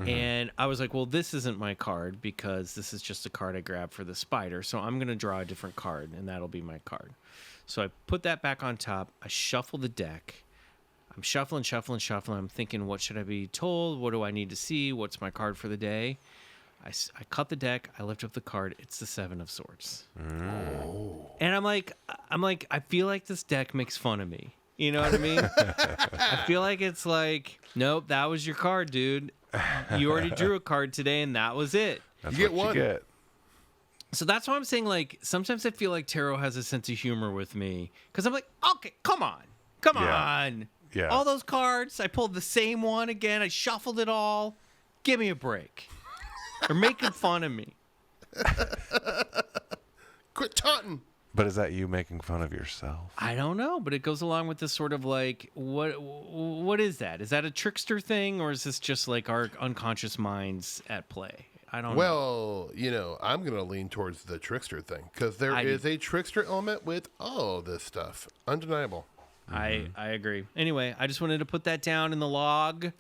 And I was like, well, this isn't my card because this is just a card I grabbed for the spider. So I'm going to draw a different card, and that'll be my card. So I put that back on top. I shuffle the deck. I'm shuffling. I'm thinking, what should I be told? What do I need to see? What's my card for the day? I cut the deck. I lift up the card. It's the Seven of Swords. And I'm like, I feel like this deck makes fun of me. You know what I mean? I feel like it's like, nope, that was your card, dude. You already drew a card today, and that was it. That's You get what one. you get. So that's why I'm saying, like, sometimes I feel like tarot has a sense of humor with me. Because I'm like, okay, come on. Yeah. All those cards, I pulled the same one again. I shuffled it all. Give me a break. They're making fun of me. Quit taunting. But is that you making fun of yourself? I don't know, but it goes along with this sort of like, what is that? Is that a trickster thing, or is this just like our unconscious minds at play? I don't know. Well, I'm going to lean towards the trickster thing because there is a trickster element with all this stuff. Undeniable. I agree. Anyway, I just wanted to put that down in the log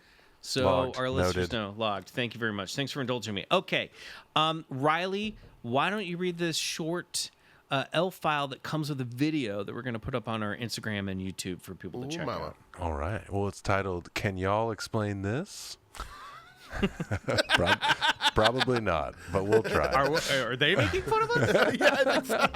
so Logged. our listeners Noted. know. Logged. Thank you very much. Thanks for indulging me. Okay. Riley, why don't you read this short L file that comes with a video that we're going to put up on our Instagram and YouTube for people to check out? All right. Well, it's titled, Can Y'all Explain This? Probably not, but we'll try. Are they making fun of us? Yeah, I think so.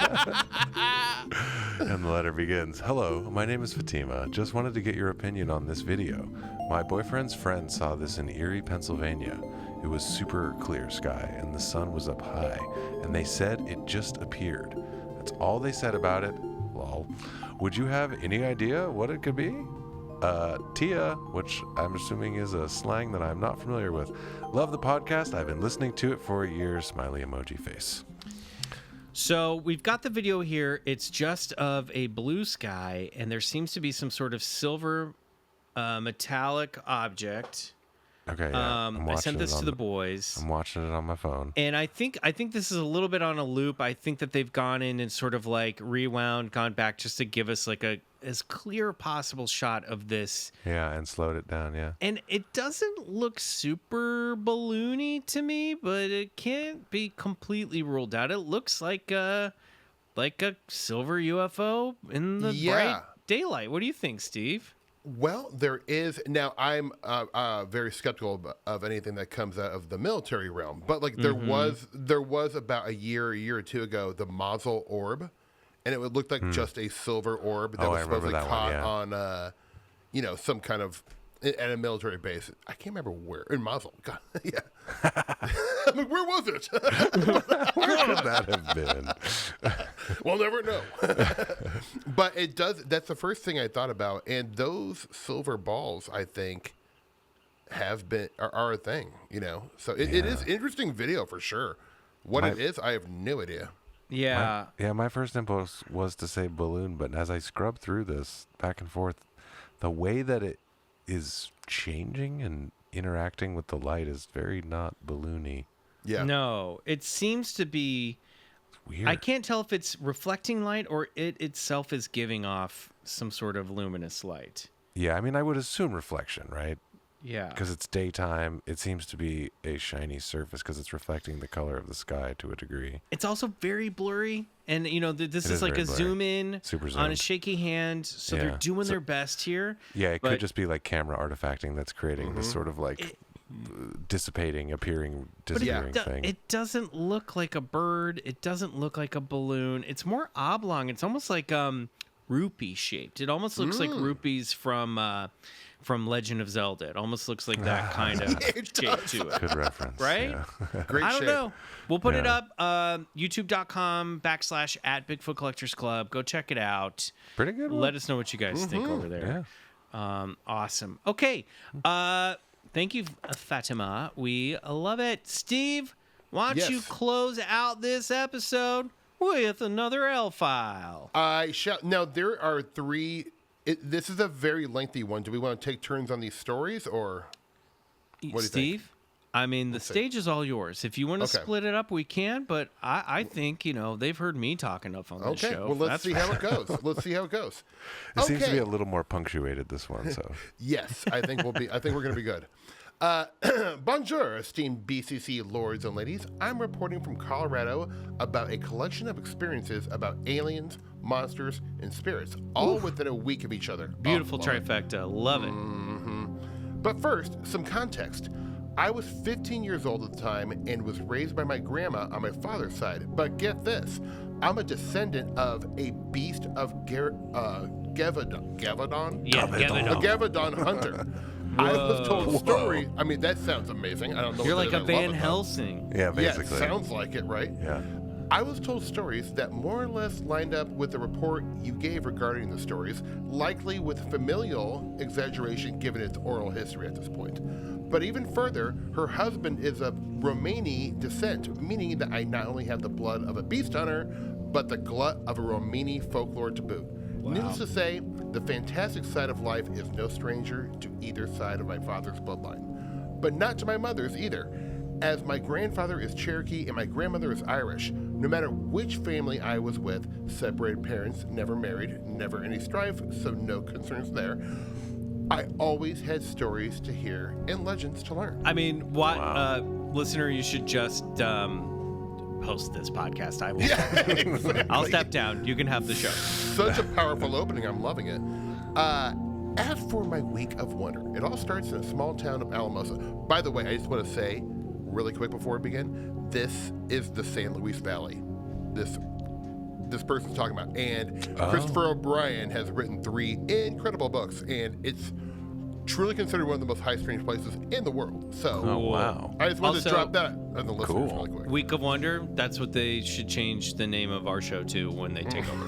And the letter begins, Hello, my name is Fatima. Just wanted to get your opinion on this video. My boyfriend's friend saw this in Erie, Pennsylvania. It was super clear sky, and the sun was up high, and they said it just appeared. That's all they said about it. Lol. Would you have any idea what it could be? Tia, which I'm assuming is a slang that I'm not familiar with. Love the podcast. I've been listening to it for years. Smiley emoji face. So we've got the video here. It's just of a blue sky, and there seems to be some sort of silver metallic object. Okay, yeah. I sent this to the boys. I'm watching it on my phone. And I think this is a little bit on a loop. I think that they've gone in and sort of like rewound, gone back just to give us like a as clear possible shot of this. Yeah, and slowed it down, yeah. And it doesn't look super balloony to me, but it can't be completely ruled out. It looks like a silver UFO in the bright daylight. What do you think, Steve? Well, there is now. I'm very skeptical of anything that comes out of the military realm, but like there was about a year or two ago the Mazel orb, and it would look like just a silver orb that was supposedly caught on some kind of at a military base. I can't remember where in Mazel. God, yeah. I'm like, where was it? Where could that have been? We'll never know. But it does. That's the first thing I thought about. And those silver balls, I think, are a thing. So it is interesting video for sure. What it is, I have no idea. Yeah. My first impulse was to say balloon, but as I scrub through this back and forth, the way that it is changing and interacting with the light is very not balloony. Yeah. No, it seems to be. It's weird. I can't tell if it's reflecting light or it itself is giving off some sort of luminous light. Yeah, I mean, I would assume reflection, right? Yeah. Because it's daytime. It seems to be a shiny surface because it's reflecting the color of the sky to a degree. It's also very blurry. And, this It is is like very a blurry. zoom in Super on zoomed. a shaky hand. So they're doing their best here. Yeah, it but could just be like camera artifacting that's creating this sort of like disappearing thing. It doesn't look like a bird. It doesn't look like a balloon. It's more oblong. It's almost like rupee shaped. It almost looks like rupees from Legend of Zelda. It almost looks like that kind of shape to it. Good reference. Right? Yeah. Great I don't shape. know. We'll put it Yeah. up. YouTube.com/@BigfootCollectorsClub. Go check it out. Pretty good one. Let us know what you guys think over there. Awesome. Okay. Thank you, Fatima. We love it. Steve, why don't you Yes. close out this episode with another L file? I shall. Now, there are three. This is a very lengthy one. Do we want to take turns on these stories, or what do you Steve? think? I mean, the stage is all yours. If you want to Okay. split it up, we can. But I think they've heard me talk enough on this Okay, show. well, let's That's see how it goes. Let's see how it goes. It seems to be Okay. a little more punctuated, this one. So Yes, I think we're going to be good. Bonjour, esteemed BCC lords and ladies. I'm reporting from Colorado about a collection of experiences about aliens, monsters, and spirits, all within a week of each other. Beautiful Oh, love it. trifecta. Love it. But first, some context. I was 15 years old at the time and was raised by my grandma on my father's side. But get this, I'm a descendant of a beast of Gavadon. Yeah, A Gavadon. Gavadon hunter. I was told stories. I mean, that sounds amazing. I don't know. You're what like a it is I love Van about it. Helsing. Yeah, Yeah, basically. it sounds like it, right? Yeah. I was told stories that more or less lined up with the report you gave regarding the stories, likely with familial exaggeration given its oral history at this point. But even further, her husband is of Romani descent, meaning that I not only have the blood of a beast hunter, but the glut of a Romani folklore to boot. Needless to say, the fantastic side of life is no stranger to either side of my father's bloodline, but not to my mother's either, as my grandfather is Cherokee and my grandmother is Irish. No matter which family I was with, separated parents, never married, never any strife, so no concerns there, I always had stories to hear and legends to learn. I mean, what listener, you should just host this podcast. I will. Yeah, exactly. I'll step down. You can have the show. Such a powerful opening. I'm loving it. As for my week of wonder, it all starts in a small town of Alamosa. By the way, I just want to say, really quick before we begin, this is the San Luis Valley. This person's talking about. And Christopher O'Brien has written 3 incredible books, and it's truly considered one of the most high strange places in the world. So, Oh, wow. I just wanted Also- to drop that on the listeners Cool. really quick. Week of Wonder. That's what they should change the name of our show to when they take over.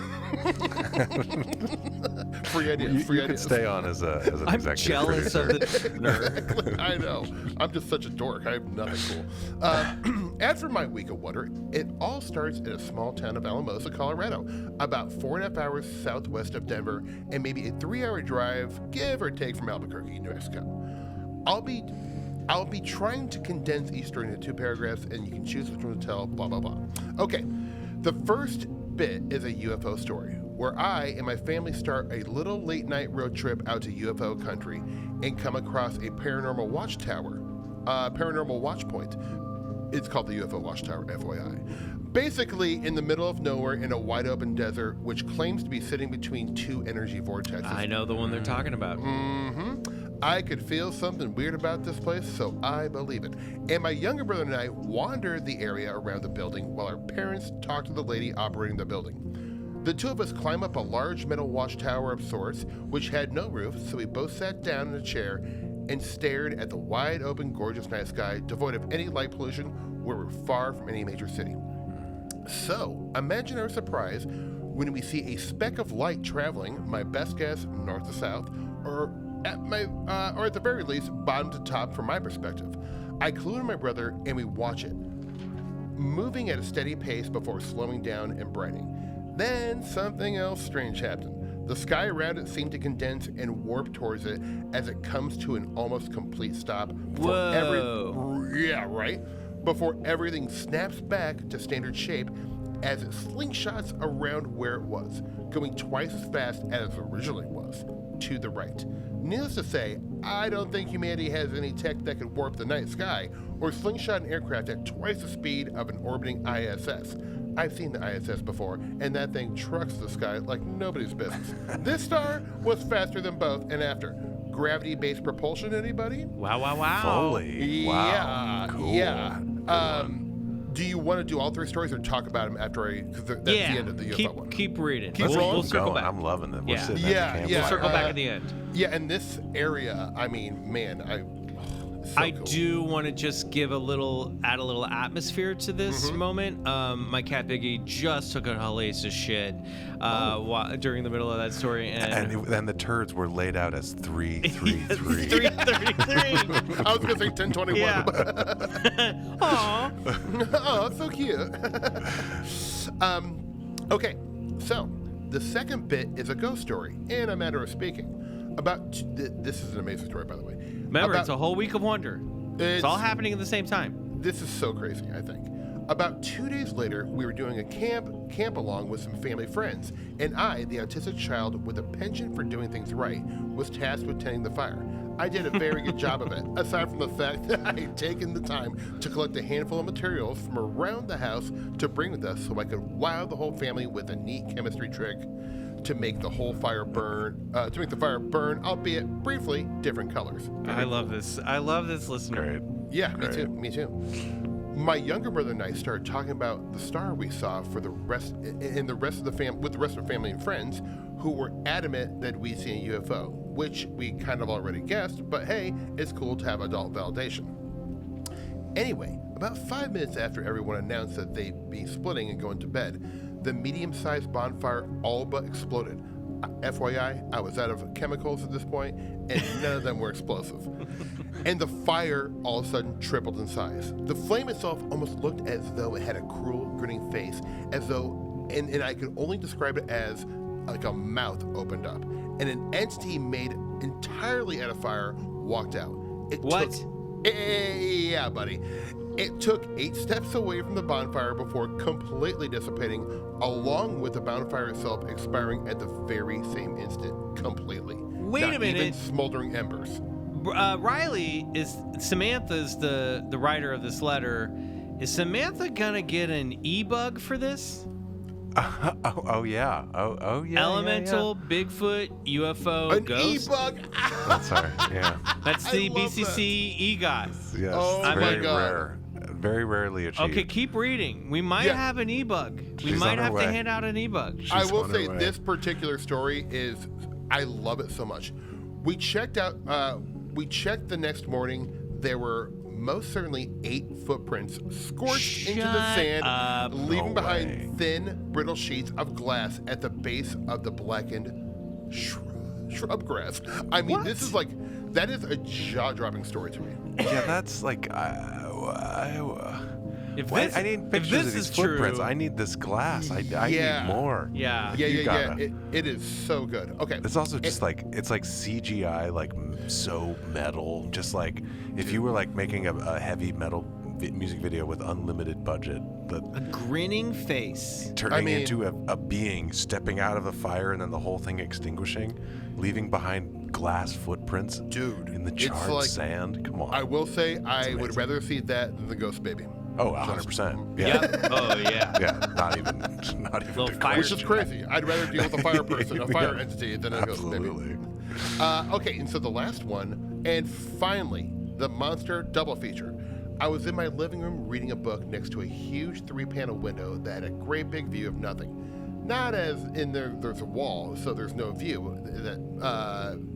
Free ideas. You Free could ideas. stay on as an I'm executive jealous producer. of the nerd. Exactly. I know. I'm just such a dork. I have nothing cool. As for my week of wonder, it all starts in a small town of Alamosa, Colorado, about 4.5 hours southwest of Denver, and maybe a 3-hour drive, give or take, from Albuquerque, New Mexico. I'll be trying to condense each story into 2 paragraphs, and you can choose which one to tell, blah, blah, blah. Okay, the first bit is a UFO story, where I and my family start a little late-night road trip out to UFO country and come across a paranormal watchtower, paranormal watch point. It's called the UFO Watchtower, FYI. Basically, in the middle of nowhere in a wide-open desert, which claims to be sitting between 2 energy vortexes. I know the one they're talking about. I could feel something weird about this place, so I believe it. And my younger brother and I wandered the area around the building while our parents talked to the lady operating the building. The 2 of us climb up a large metal watchtower of sorts, which had no roof, so we both sat down in a chair and stared at the wide open, gorgeous night sky, devoid of any light pollution, where we're far from any major city. So, imagine our surprise when we see a speck of light traveling, my best guess, north to south, or at the very least, bottom to top from my perspective. I clue in my brother and we watch it, moving at a steady pace before slowing down and brightening. Then something else strange happened. The sky around it seemed to condense and warp towards it as it comes to an almost complete stop. Before everything snaps back to standard shape as it slingshots around where it was, going twice as fast as it originally was, to the right. Needless to say, I don't think humanity has any tech that could warp the night sky or slingshot an aircraft at twice the speed of an orbiting ISS. I've seen the ISS before, and that thing trucks the sky like nobody's business. This star was faster than both and after. Gravity-based propulsion, anybody? Wow, wow, wow. Foley. Wow. Yeah, Cool. yeah. Do you want to do all 3 stories or talk about them after because that's the end of the UFO one? Keep reading. Keep we'll, rolling. we'll circle Going. back. I'm loving them. We're Yeah. sitting Yeah, at the yeah. We'll campfire. circle back at the end. Yeah, and this area, I mean, man, so I cool. do want to just add a little atmosphere to this Mm-hmm. moment. My cat Biggie just took a hellacious shit during the middle of that story, and And the turds were laid out as 333. 333. I was going to say 1021. Yeah. Aw. Oh, so cute. Okay, so the second bit is a ghost story, in a matter of speaking. This is an amazing story, by the way. Remember, it's a whole week of wonder. It's all happening at the same time. This is so crazy, I think. About 2 days later, we were doing a camp along with some family friends, and I, the autistic child with a penchant for doing things right, was tasked with tending the fire. I did a very good job of it, aside from the fact that I had taken the time to collect a handful of materials from around the house to bring with us so I could wow the whole family with a neat chemistry trick to make the fire burn, albeit briefly, different colors. I love this. I love this listener. Great. Yeah, Great. me too. My younger brother and I started talking about the star we saw for the rest of the family and friends, who were adamant that we'd seen a UFO, which we kind of already guessed, but hey, it's cool to have adult validation. Anyway, about 5 minutes after everyone announced that they'd be splitting and going to bed, the medium-sized bonfire all but exploded. FYI, I was out of chemicals at this point, and none of them were explosive. And the fire all of a sudden tripled in size. The flame itself almost looked as though it had a cruel, grinning face, as though, and I could only describe it as like a mouth opened up, and an entity made entirely out of fire walked out. Yeah, buddy. It took 8 steps away from the bonfire before completely dissipating, along with the bonfire itself expiring at the very same instant, completely. Wait Not a minute. even smoldering embers. Riley is Samantha's the writer of this letter. Is Samantha gonna get an e-bug for this? Oh yeah. Elemental, Bigfoot, UFO, An ghost. e-bug. That's our, yeah. That's I the love BCC EGOT. Yes. Oh very my God. rare. Very rarely achieved. Okay, keep reading. We might Yeah. have an e-bug. We She's might on her have to way. hand out an e-bug. I will on her say way. this particular story is, I love it so much. We checked the next morning. There were most certainly 8 footprints scorched into the Shut sand, up. leaving No behind way. thin, brittle sheets of glass at the base of the blackened shrub grass. I mean, What? this is like, that is a jaw-dropping story to me. Yeah, that's like. If What? this, I need if pictures this of these is footprints. true, I need this glass. I Yeah. need more. yeah. You gotta. It is so good. Okay. It's also just like it's like CGI, like so metal. Just like if you were like making a heavy metal music video with unlimited budget, A grinning face. turning mean- into a being stepping out of the fire and then the whole thing extinguishing, leaving behind glass footprints, Dude, in the it's charred like- sand. Come on. I will say I would amazing. rather see that than the Ghost Baby. Oh, 100%. Yeah. Yep. Oh yeah. Yeah. Not even. Little a fire Which is question. crazy. I'd rather deal with a fire person, a fire entity, than a Ghost Baby. Absolutely. Okay, and so the last one, and finally, the monster double feature. I was in my living room reading a book next to a huge 3-panel window that had a great big view of nothing. Not as in there's a wall, so there's no view.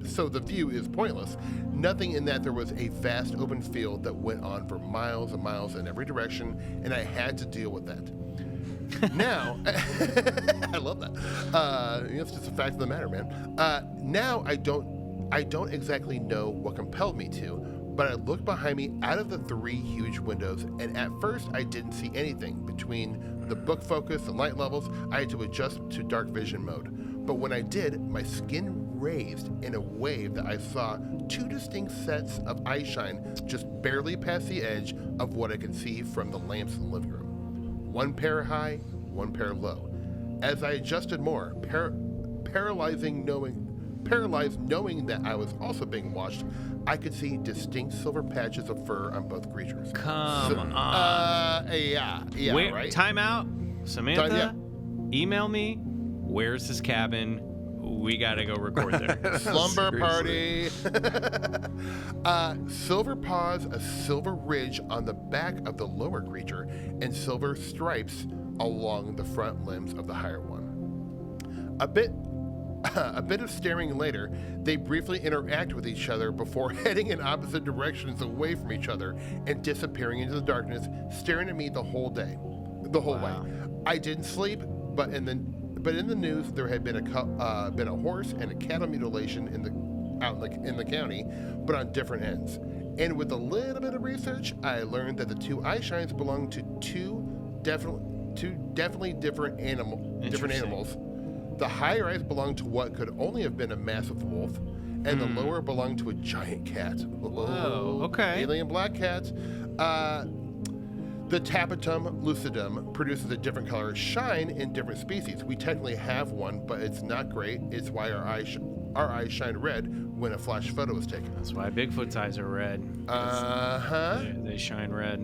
So the view is pointless. Nothing in that there was a vast open field that went on for miles and miles in every direction, and I had to deal with that. Now, I love that. It's just a fact of the matter, man. Now I don't exactly know what compelled me to, but I looked behind me out of the 3 huge windows, and at first I didn't see anything. Between the book focus and light levels, I had to adjust to dark vision mode. But when I did, my skin raised in a wave that I saw 2 distinct sets of eye shine just barely past the edge of what I could see from the lamps in the living room. 1 pair high, 1 pair low. As I adjusted more, paralyzed knowing that I was also being watched, I could see distinct silver patches of fur on both creatures. Come on. Yeah, Wait, right? time out. Samantha, Yeah. email me. Where's his cabin? We gotta go record there. Slumber Seriously. party. Silver paws, a silver ridge on the back of the lower creature, and silver stripes along the front limbs of the higher one. A bit of staring later, they briefly interact with each other before heading in opposite directions away from each other and disappearing into the darkness, staring at me the whole way. I didn't sleep, but in the news there had been a horse and a cattle mutilation in the county, but on different ends. And with a little bit of research, I learned that the 2 eye shines belong to two definitely different animals. The higher eyes belonged to what could only have been a massive wolf, and the lower belonged to a giant cat. Whoa, okay. Alien black cat. The tapetum lucidum produces a different color shine in different species. We technically have one, but it's not great. It's why our eyes shine red when a flash photo is taken. That's why Bigfoot's eyes are red. They shine red.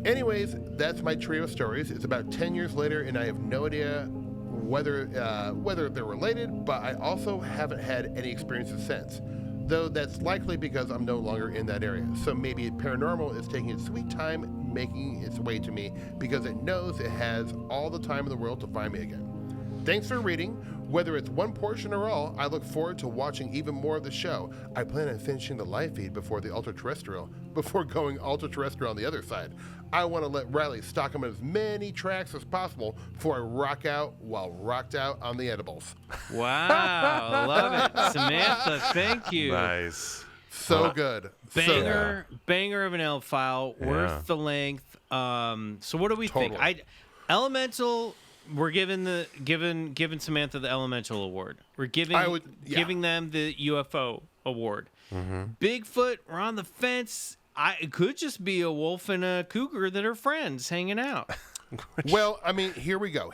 Anyways, that's my trio of stories. It's about 10 years later, and I have no idea whether they're related, but I also haven't had any experiences since. Though that's likely because I'm no longer in that area. So maybe paranormal is taking its sweet time making its way to me because it knows it has all the time in the world to find me again. Thanks for reading. Whether it's one portion or all, I look forward to watching even more of the show. I plan on finishing the live feed before going ultra-terrestrial on the other side. I want to let Riley stock him as many tracks as possible before I rock out while rocked out on the edibles. Wow, love it. Samantha, thank you. Nice. So good. Banger of an L file, worth the length. So what do we think? Elemental, we're giving Samantha the Elemental Award. We're giving them the UFO Award. Mm-hmm. Bigfoot, we're on the fence. It could just be a wolf and a cougar that are friends hanging out. Well, I mean, here we go.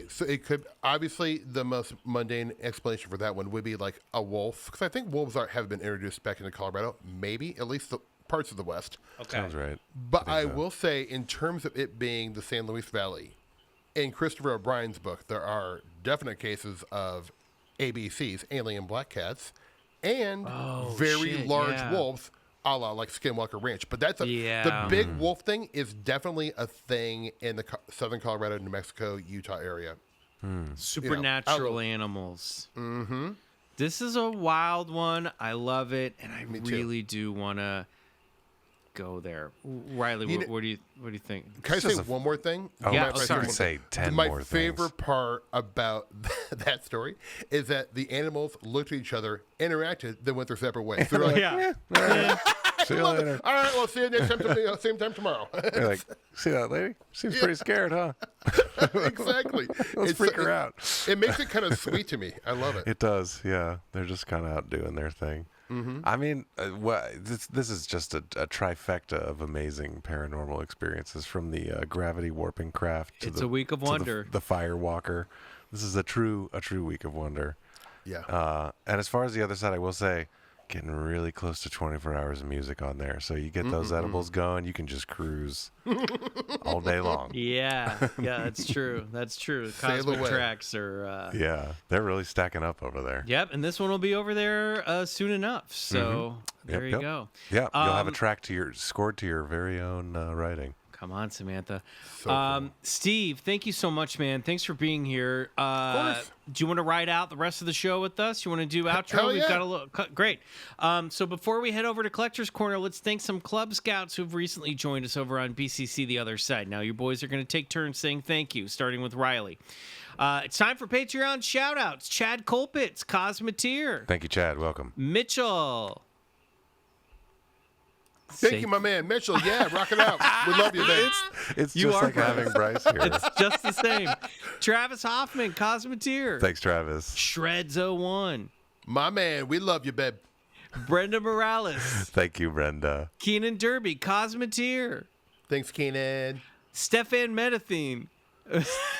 So it could obviously the most mundane explanation for that one would be like a wolf, because I think wolves have been introduced back into Colorado, maybe at least the parts of the West. Okay, sounds right. But I will say, in terms of it being the San Luis Valley, in Christopher O'Brien's book, there are definite cases of ABCs, alien black cats, and very large wolves. A la like Skinwalker Ranch, but that's the big wolf thing is definitely a thing in the southern Colorado, New Mexico, Utah area. Supernatural animals. Mm-hmm. This is a wild one. I love it, and I really do want to go there. Riley, what do you think? Can I say one more thing? Yeah, sorry. Say 10 more things. My favorite part about that story is that the animals looked at each other, interacted, then went their separate ways. They're like, See you later. All right, well, see you next time. Same time tomorrow. You're like, see that lady? Seems pretty scared, huh? Exactly. Let's freak her out. It makes it kind of sweet to me. I love it. It does, yeah. They're just kind of out doing their thing. Mm-hmm. I mean, this is just a trifecta of amazing paranormal experiences, from the gravity warping craft to a week of wonder. The fire walker. This is a true week of wonder. Yeah. And as far as the other side, I will say, getting really close to 24 hours of music on there. So you get those edibles going, you can just cruise all day long. Yeah, that's true. That's true. Cosmic tracks are... yeah, they're really stacking up over there. Yep, and this one will be over there soon enough. So there you go. Yeah, you'll have a track scored to your very own writing. Come on, Samantha. So cool. Steve, thank you so much, man. Thanks for being here. Of course. Do you want to ride out the rest of the show with us? You want to do outro? Hell yeah. We've got a little great. So before we head over to Collector's Corner, let's thank some Club Scouts who've recently joined us over on BCC The Other Side. Now, your boys are going to take turns saying thank you, starting with Riley. It's time for Patreon shout-outs. Chad Colpitz, Cosmeteer. Thank you, Chad. Welcome. Mitchell. Thank you, my man. Mitchell, yeah, rock it out. We love you, man. It's just like having Bryce here. It's just the same. Travis Hoffman, Cosmeteer. Thanks, Travis. Shreds01. My man, we love you, babe. Brenda Morales. Thank you, Brenda. Keenan Derby, Cosmeteer. Thanks, Keenan. Stefan Metathene.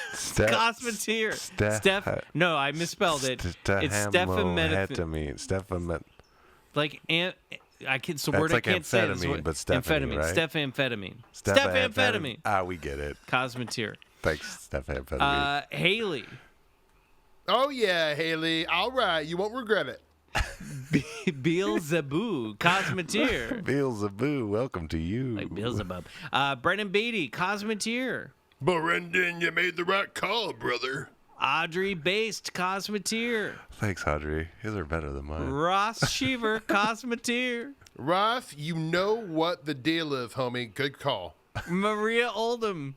Cosmeteer. No, I misspelled it. It's Stefan Metathene. Like it's a word I can't say. Amphetamine, but Stephanie, right? Stephamphetamine. Stephamphetamine. We get it. Cosmeteer. Thanks, Stephamphetamine. Haley. Oh, yeah, Haley. All right. You won't regret it. Beelzebub. Cosmeteer. Beelzebub. Welcome to you. Like Beelzebub. Brennan Beatty. Cosmeteer. Brendan, you made the right call, brother. Audrey Based, Cosmeteer. Thanks, Audrey. His are better than mine. Ross Sheaver, Cosmeteer. Ross, you know what the deal is, homie. Good call. Maria Oldham.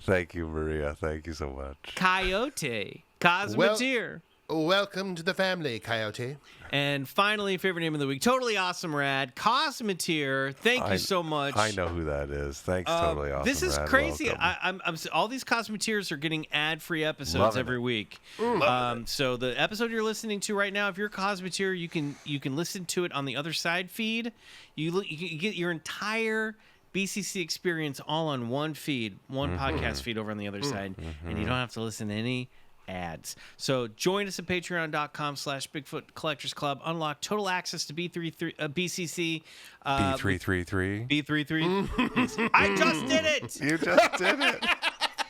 Thank you, Maria. Thank you so much. Coyote, Cosmeteer. Welcome to the family, Coyote. And finally, favorite name of the week, Totally Awesome Rad, Cosmeteer. Thank you so much. I know who that is. Thanks, Totally Awesome Rad. This is crazy. I'm all these Cosmeteers are getting ad-free episodes every week. So the episode you're listening to right now, if you're a Cosmeteer, you can listen to it on the Other Side feed. You get your entire BCC experience all on one feed, one podcast feed over on the other side, and you don't have to listen to any ads. So join us at patreon.com/Bigfoot Collectors Club. Unlock total access to BCC. B333. B33. I just did it. You just did it.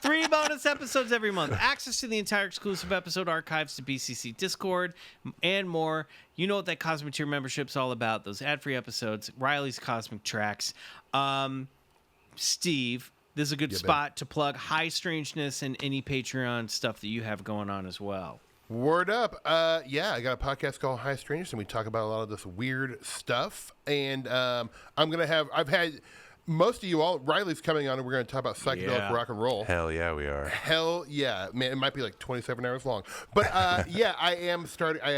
3 bonus episodes every month. Access to the entire exclusive episode archives to BCC Discord and more. You know what that Cosmic Tier membership's all about. Those ad-free episodes, Riley's Cosmic Tracks. Steve, this is a good spot to plug High Strangeness and any Patreon stuff that you have going on as well. Word up. Yeah, I got a podcast called High Strangers, and we talk about a lot of this weird stuff. And I've had most of you all, Riley's coming on, and we're going to talk about psychedelic rock and roll. Hell yeah, we are. Hell yeah. Man, it might be like 27 hours long. But yeah, I have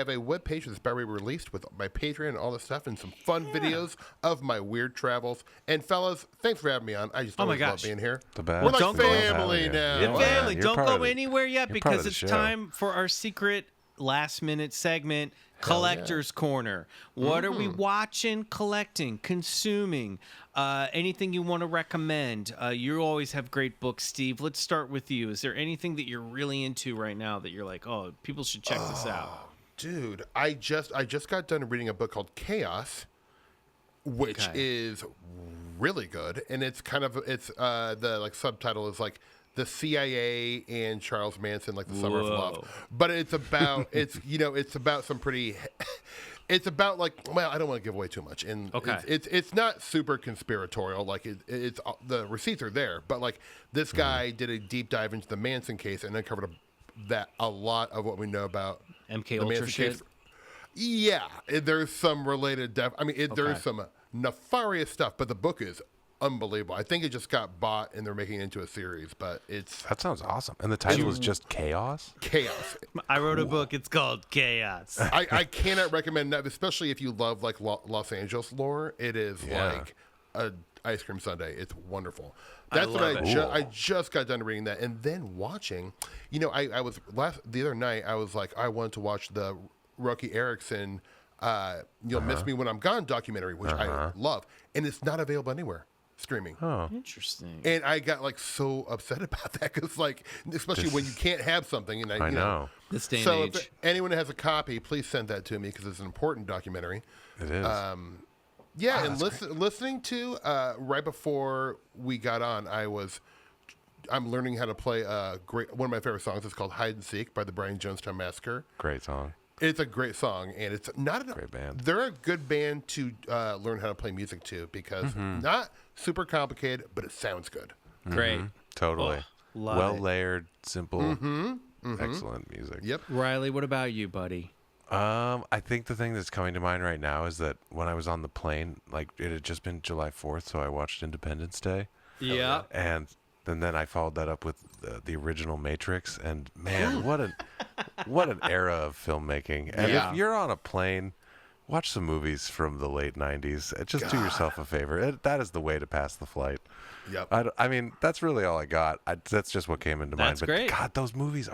a webpage that's about to be released with my Patreon and all this stuff and some fun videos of my weird travels. And fellas, thanks for having me on. I just always love being here. The best. We're like Don't go- family now. Your family. You're Don't part go of the- anywhere yet you're part because of the it's show. time for our secret last-minute segment, Collector's Corner. What are we watching, collecting, consuming? Anything you want to recommend? You always have great books, Steve. Let's start with you. Is there anything that you're really into right now that you're like, oh, people should check this out? Dude, I just got done reading a book called Chaos, which is really good, and it's kind of the subtitle is like the CIA and Charles Manson, like the Summer of Love. But it's about it's about some pretty. It's about I don't want to give away too much, and it's not super conspiratorial. Like it's the receipts are there, but like this guy did a deep dive into the Manson case and uncovered a lot of what we know about MK the Ultra Manson shit? case. Yeah, there's some related there's some nefarious stuff, but the book is unbelievable. I think it just got bought and they're making it into a series, but That sounds awesome. And the title is just Chaos? Chaos. I wrote a book. It's called Chaos. I cannot recommend that, especially if you love like Los Angeles lore. It is like a ice cream sundae. It's wonderful. That's what I just got done reading that, and then watching. I was the other night. I was like, I wanted to watch the Rocky Erickson "You'll Miss Me When I'm Gone" documentary, which I love, and it's not available anywhere streaming. Oh, Interesting. And I got so upset about that because especially when you can't have something, and I know. This day and So age. if anyone has a copy, please send that to me because it's an important documentary. It is. Yeah, and listening to right before we got on, I'm learning how to play one of my favorite songs. It's called "Hide and Seek" by the Brian Jonestown Massacre. Great song. It's a great song, and it's not a Great band. They're a good band to learn how to play music to because not super complicated, but it sounds good. Great. Totally. love well it. layered, simple, excellent music. Yep. Riley, what about you, buddy? I think the thing that's coming to mind right now is that when I was on the plane, it had just been July 4th, so I watched Independence Day. Yeah. And then I followed that up with the original Matrix, and man, what an era of filming. And if you're on a plane, watch some movies from the late 90s. Just do yourself a favor. That is the way to pass the flight. Yep. I mean, that's really all I got. That's just what came into mind. That's But great. God, those movies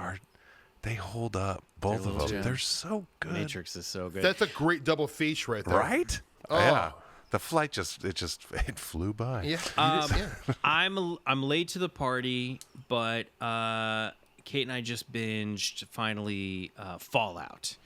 they hold up. Both of little them. gems. They're so good. Matrix is so good. That's a great double feature right there. Right? Oh. Yeah. The flight it flew by. Yeah. I'm late to the party, but Kate and I just binged finally Fallout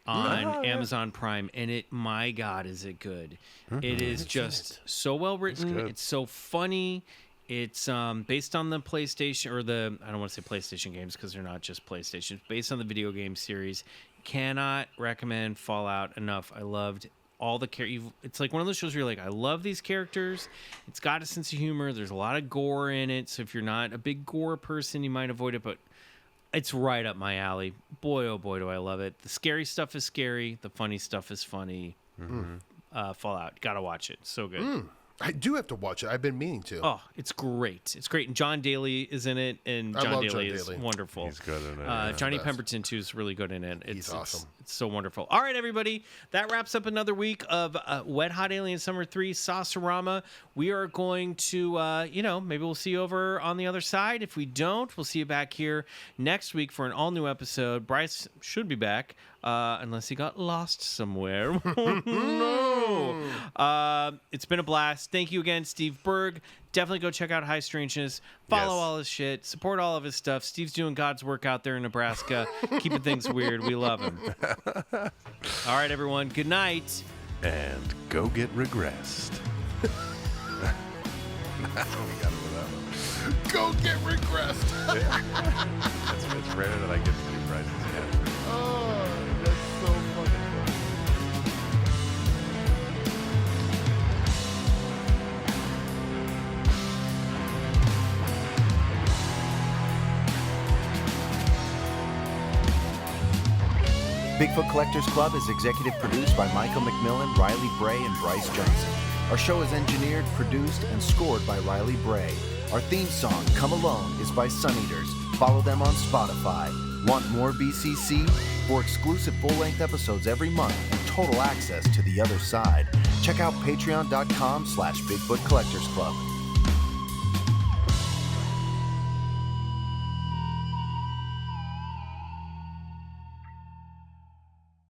on Amazon Prime, and my God, is it good? It is just so well written. It's so funny. It's based on the PlayStation I don't want to say PlayStation games because they're not just PlayStation. It's based on the video game series. Cannot recommend Fallout enough. I loved all the it's like one of those shows where you're like, I love these characters. It's got a sense of humor. There's a lot of gore in it. So if you're not a big gore person, you might avoid it, but it's right up my alley. Boy, oh boy, do I love it. The scary stuff is scary. The funny stuff is funny. Fallout. Gotta watch it. So good. I do have to watch it. I've been meaning to. Oh, it's great. It's great. And John Daly is in it, and I John love Daly John is Daly. wonderful. He's good in it. Johnny best. Pemberton, too, is really good in it. It's awesome. It's so wonderful. All right, everybody. That wraps up another week of Wet Hot Alien Summer 3 Saucerama. We are going to, maybe we'll see you over on the other side. If we don't, we'll see you back here next week for an all-new episode. Bryce should be back. unless he got lost somewhere. No. It's been a blast. Thank you again, Steve Berg. Definitely go check out High Strangeness. Follow all his shit. Support all of his stuff. Steve's doing God's work out there in Nebraska, keeping things weird. We love him. All right, everyone. Good night. And go get regressed. We got it with that one. Go get regressed. It's rare that I get to do prizes. Yeah. Oh, that's so funny. Bigfoot Collectors Club is executive produced by Michael McMillan, Riley Bray, and Bryce Johnson. Our show is engineered, produced, and scored by Riley Bray. Our theme song, Come Alone, is by Suneaters. Follow them on Spotify. Want more BCC? For exclusive full-length episodes every month and total access to the other side, check out patreon.com/BigfootCollectorsClub.